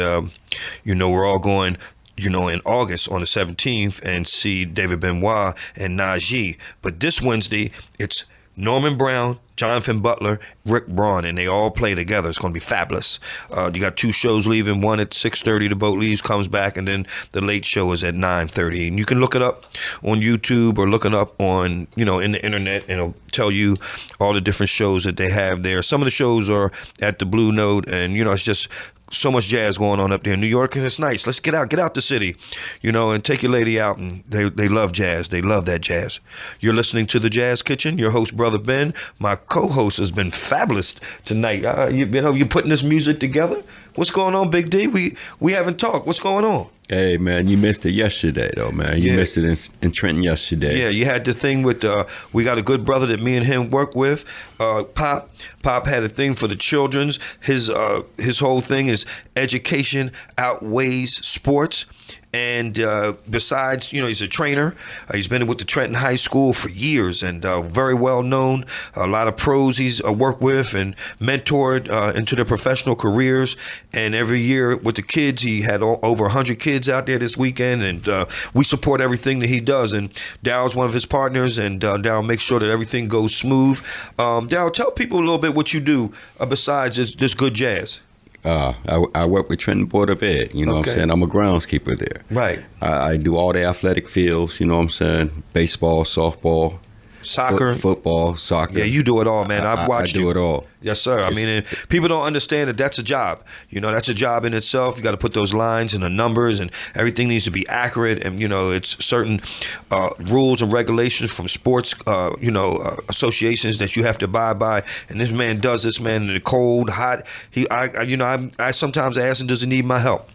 we're all going, in August on the 17th and see David Benoit and Najee. But this Wednesday, it's Norman Brown, Jonathan Butler, Rick Braun, and they all play together. It's going to be fabulous. You got 2 shows leaving, one at 6:30, the boat leaves, comes back, and then the late show is at 9:30. And you can look it up on YouTube or look it up on, in the internet, and it'll tell you all the different shows that they have there. Some of the shows are at the Blue Note, and, it's just so much jazz going on up there in New York, and it's nice. Let's get out the city, and take your lady out, and they love jazz. They love that jazz. You're listening to The Jazz Kitchen. Your host, Brother Ben. My co-host has been fabulous tonight. You putting this music together? What's going on, Big D? We haven't talked. What's going on? Hey, man, you missed it yesterday, though, man. You missed it in Trenton yesterday. Yeah, you had the thing with, we got a good brother that me and him work with, Pop. Pop had a thing for the children's. His whole thing is education outweighs sports. And besides, he's a trainer. He's been with the Trenton High School for years and very well known. A lot of pros he's worked with and mentored into their professional careers. And every year with the kids, he had over 100 kids out there this weekend. And we support everything that he does. And Daryl's one of his partners. And Daryl makes sure that everything goes smooth. Daryl, tell people a little bit what you do besides this good jazz. I work with Trenton Board of Ed, what I'm saying? I'm a groundskeeper there. Right. I do all the athletic fields, what I'm saying? Baseball, softball, soccer, football, soccer. Yeah, you do it all, man. I've watched you. I do it all. Yes, sir. I mean, people don't understand that that's a job. That's a job in itself. You got to put those lines and the numbers, and everything needs to be accurate. And it's certain rules and regulations from sports, associations that you have to abide by. And this man does this, man, in the cold, hot. I sometimes ask him, does he need my help?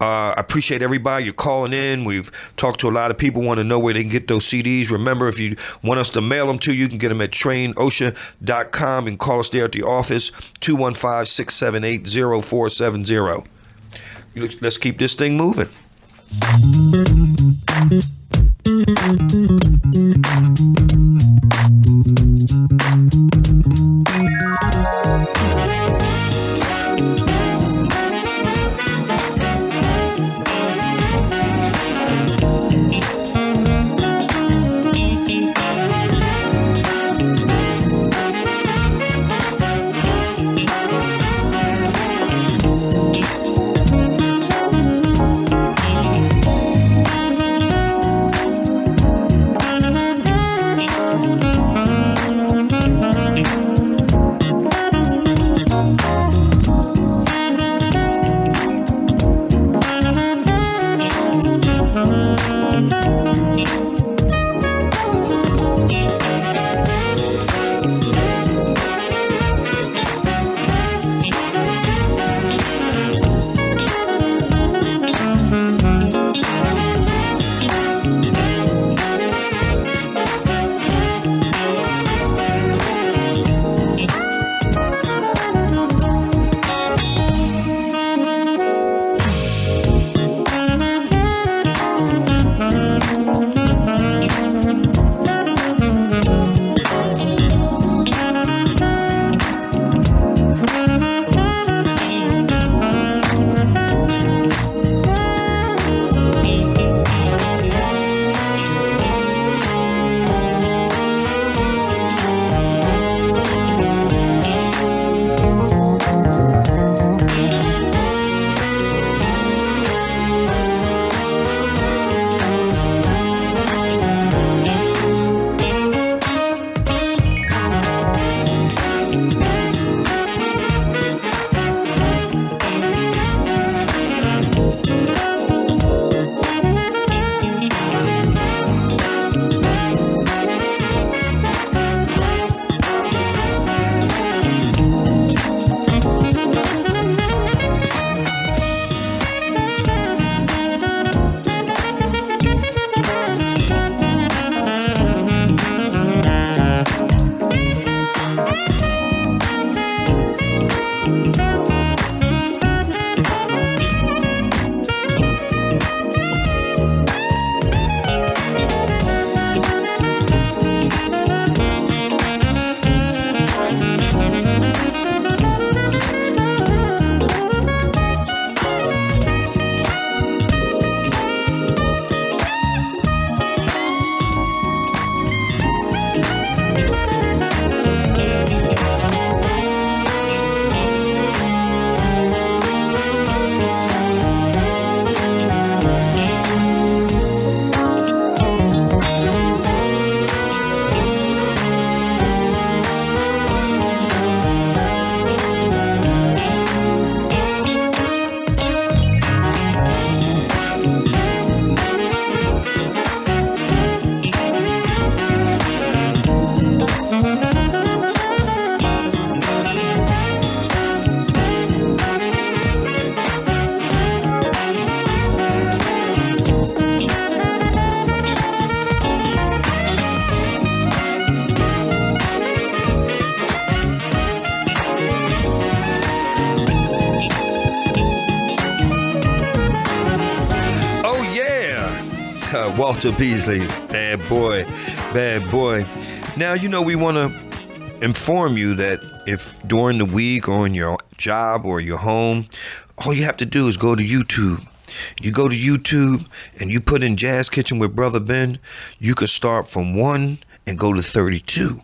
I appreciate everybody. You're calling in. We've talked to a lot of people, want to know where they can get those CDs. Remember, if you want us to mail them to you, you can get them at trainosha.com and call us there at the office, 215-678-0470. Let's keep this thing moving. Walter Beasley. Bad boy. Bad boy. Now, you know, we want to inform you that if during the week or in your job or your home, all you have to do is go to YouTube. You go to YouTube and you put in Jazz Kitchen with Brother Ben, you can start from 1 and go to 32.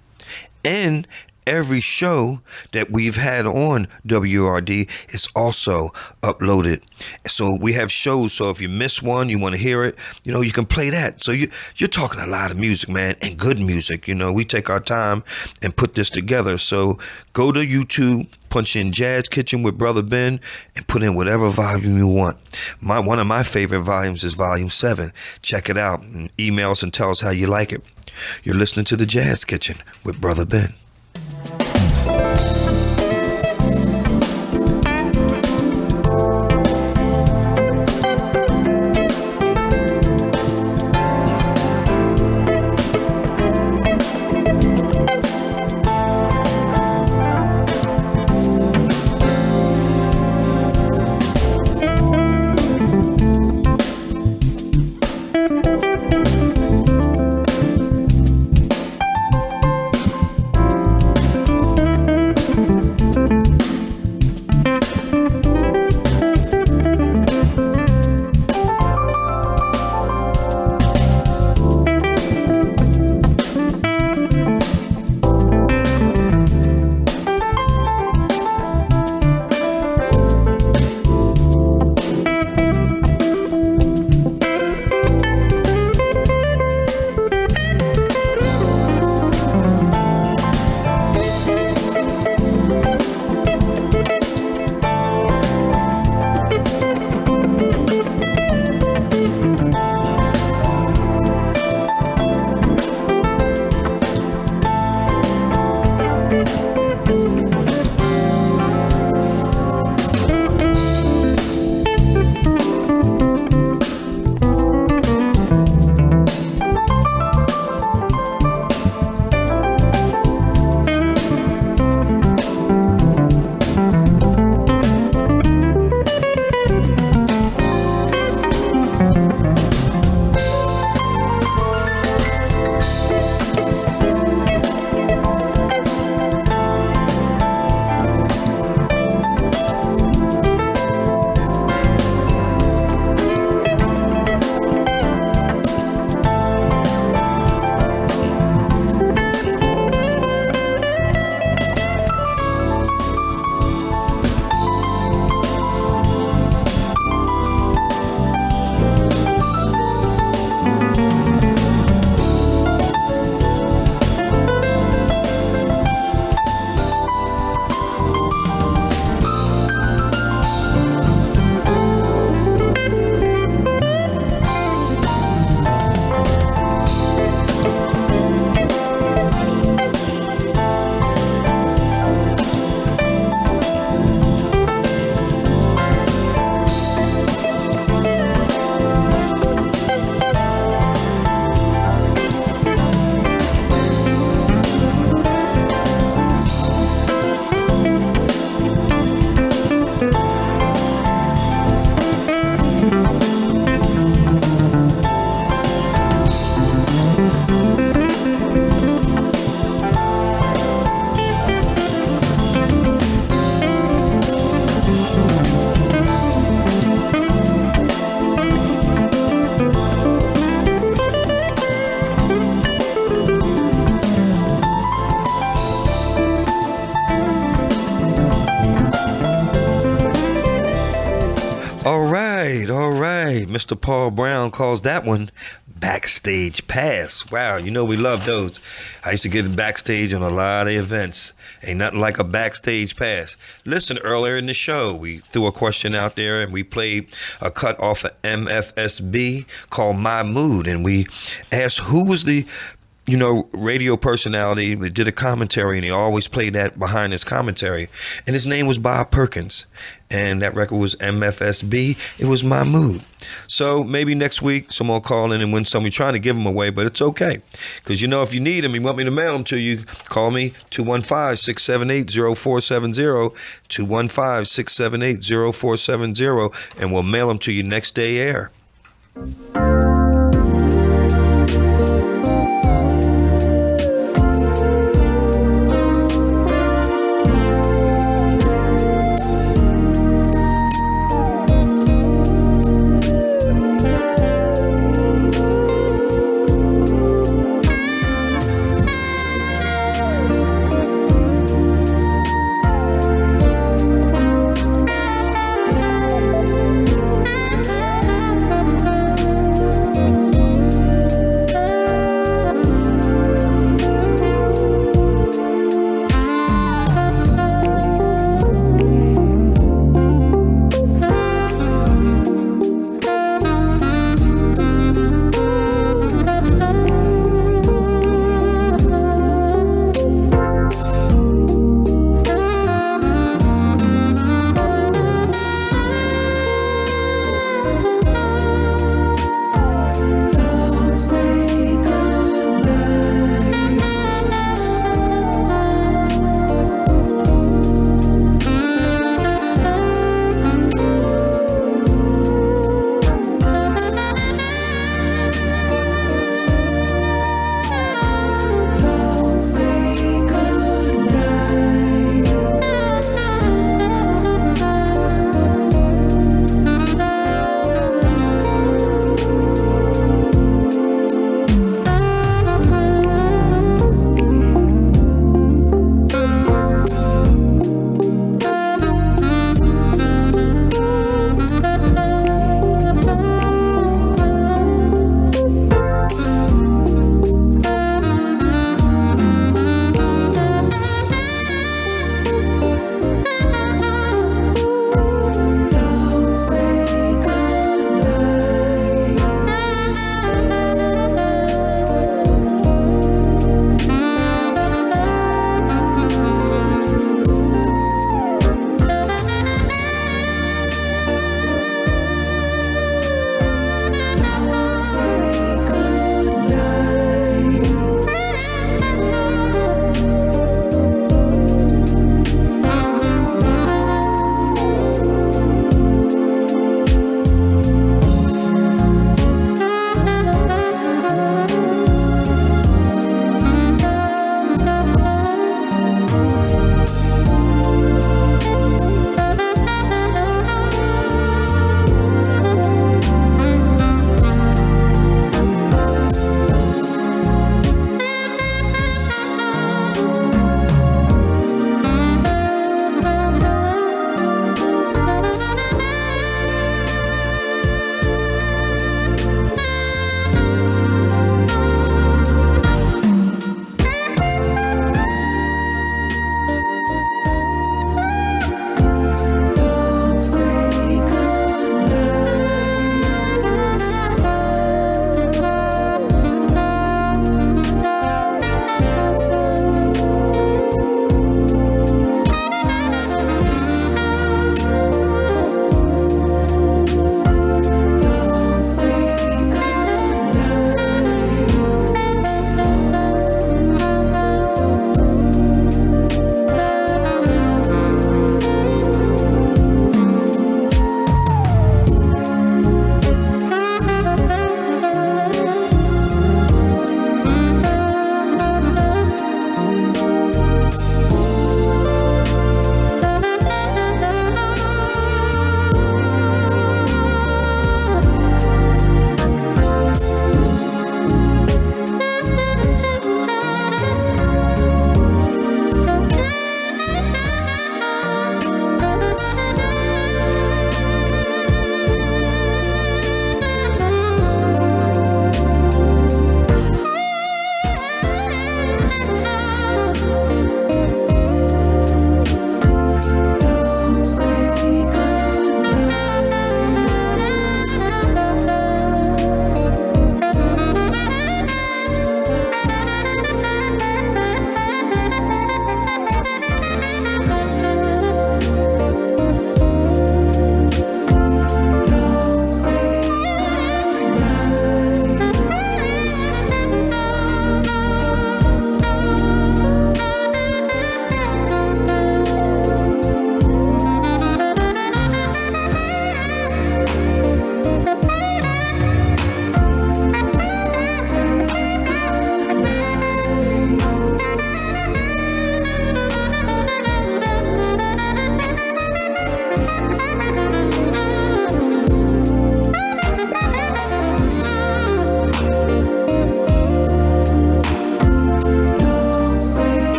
And every show that we've had on WRD is also uploaded. So we have shows, so if you miss one, you want to hear it, you know, you can play that. So you're talking a lot of music, man, and good music. You know, we take our time and put this together. So go to YouTube, punch in Jazz Kitchen with Brother Ben, and put in whatever volume you want. One of my favorite volumes is volume 7. Check it out and email us and tell us how you like it. You're listening to the Jazz Kitchen with Brother Ben. All right. Mr. Paul Brown calls that one Backstage Pass. Wow, you know we love those. I used to get backstage on a lot of events. Ain't nothing like a backstage pass. Listen, earlier in the show, we threw a question out there and we played a cut off of MFSB called My Mood. And we asked who was the radio personality that did a commentary, and he always played that behind his commentary. And his name was Bob Perkins. And that record was MFSB. It was My Mood. So maybe next week someone will call in and win some. We're trying to give them away, but it's okay. Because if you need them, you want me to mail them to you, call me 215-678-0470, 215-678-0470, and we'll mail them to you next day air.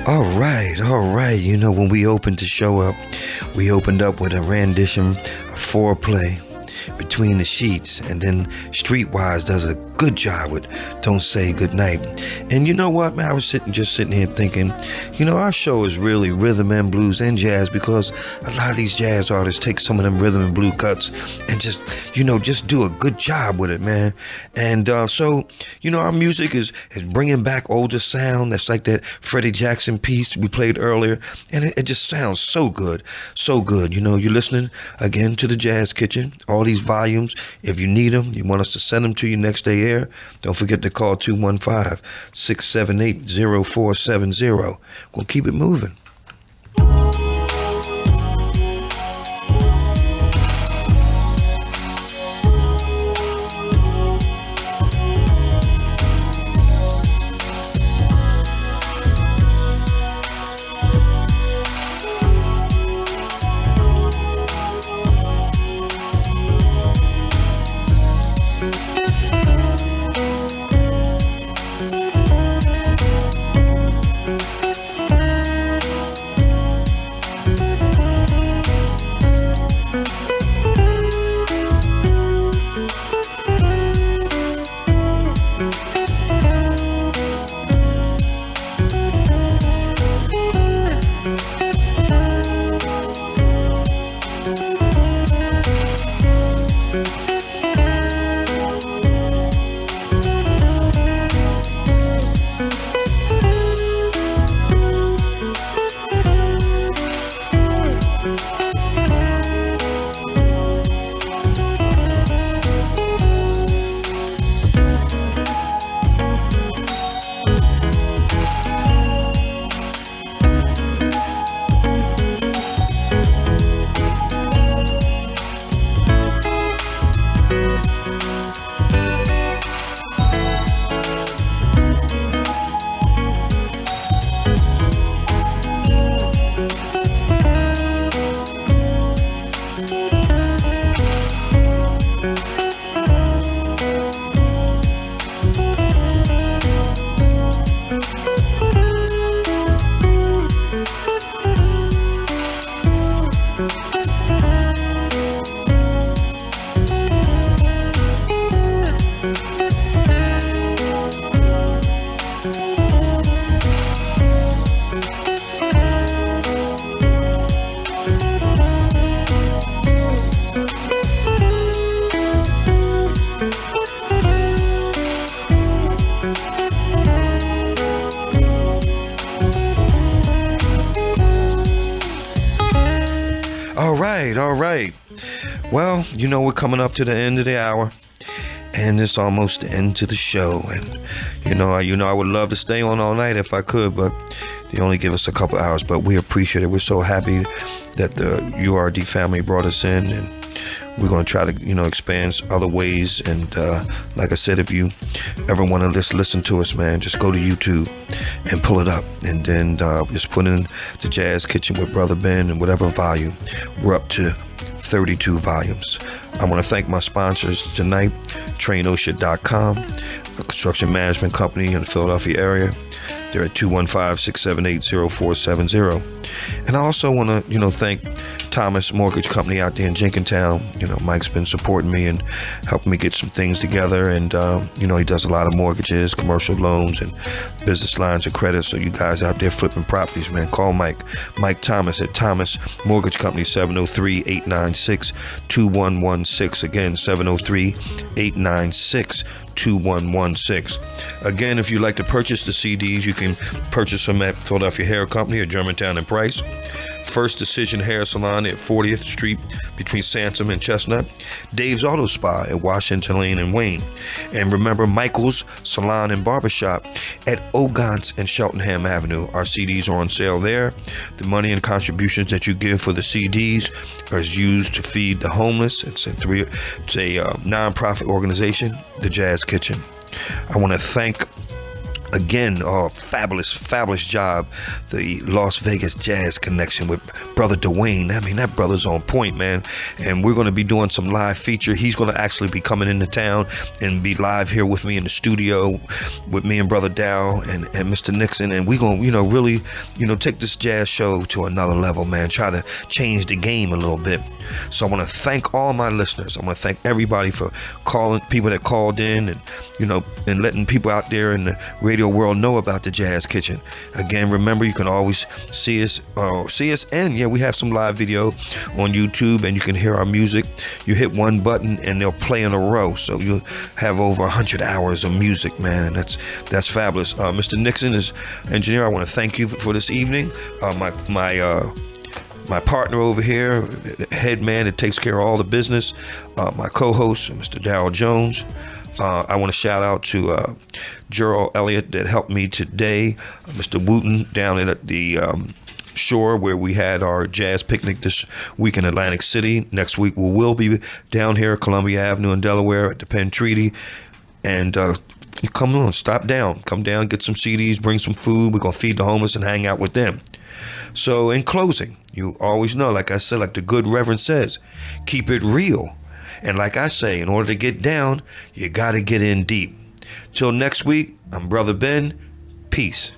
All right. You know, when we opened the show up, we opened up with a rendition of Foreplay Between the Sheets, and then Streetwise does a good job with Don't Say Goodnight. And you know what, man, I was just sitting here thinking, you know, our show is really rhythm and blues and jazz, because a lot of these jazz artists take some of them rhythm and blues cuts and just, you know, just do a good job with it, man. And so, you know, our music is bringing back older sound. That's like that Freddie Jackson piece we played earlier, and it just sounds so good, so good. You know, you're listening again to the Jazz Kitchen. All these volumes, if you need them, you want us to send them to you next day air, don't forget to call 215-678-0470. We'll keep it moving. All right. Well, you know, we're coming up to the end of the hour, and it's almost the end to the show. And you know, I would love to stay on all night if I could, but they only give us a couple hours. But we appreciate it. We're so happy that the URD family brought us in, and we're going to try to, you know, expand other ways. And like I said, if you ever want to just listen to us, man, just go to YouTube and pull it up, and then just put in the Jazz Kitchen with Brother Ben and whatever volume. We're up to 32 volumes. I want to thank my sponsors tonight, TrainOsha.com, a construction management company in the Philadelphia area. They're at 215-678-0470. And I also want to, you know, thank Thomas Mortgage Company out there in Jenkintown. You know, Mike's been supporting me and helping me get some things together. And, you know, he does a lot of mortgages, commercial loans, and business lines of credit. So you guys out there flipping properties, man, call Mike Thomas at Thomas Mortgage Company, 703-896-2116. Again, 703-896-2116. Again, if you'd like to purchase the CDs, you can purchase them at Philadelphia Hair Company or Germantown and Price. First Decision Hair Salon at 40th Street between Sansom and Chestnut. Dave's Auto Spa at Washington Lane and Wayne. And remember, Michael's Salon and Barbershop at Ogons and Cheltenham Avenue. Our CDs are on sale there. The money and contributions that you give for the CDs are used to feed the homeless. It's a non-profit organization, the Jazz Kitchen. I want to thank Again, fabulous job. The Las Vegas Jazz Connection with Brother Dwayne. I mean, that brother's on point, man. And we're going to be doing some live feature. He's going to actually be coming into town and be live here with me in the studio with me and Brother Dow and Mr. Nixon. And we're going to, really, take this jazz show to another level, man. Try to change the game a little bit. So I want to thank all my listeners. I want to thank everybody for calling, people that called in and, and letting people out there in the radio world know about the Jazz Kitchen. Again, remember, you can always see us, and we have some live video on YouTube, and you can hear our music. You hit one button and they'll play in a row, so you'll have over 100 hours of music, man, and that's fabulous. Mr. Nixon is engineer. I want to thank you for this evening. My partner over here, the head man that takes care of all the business, my co-host, Mr. Darryl Jones. I want to shout out to Gerald Elliott that helped me today, Mr. Wooten down at the shore where we had our jazz picnic this week in Atlantic City. Next week we will be down here, Columbia Avenue in Delaware at the Penn Treaty. And come on, stop down. Come down, get some CDs, bring some food. We're going to feed the homeless and hang out with them. So in closing, you always know, like I said, like the good Reverend says, keep it real. And like I say, in order to get down, you got to get in deep. Till next week, I'm Brother Ben. Peace.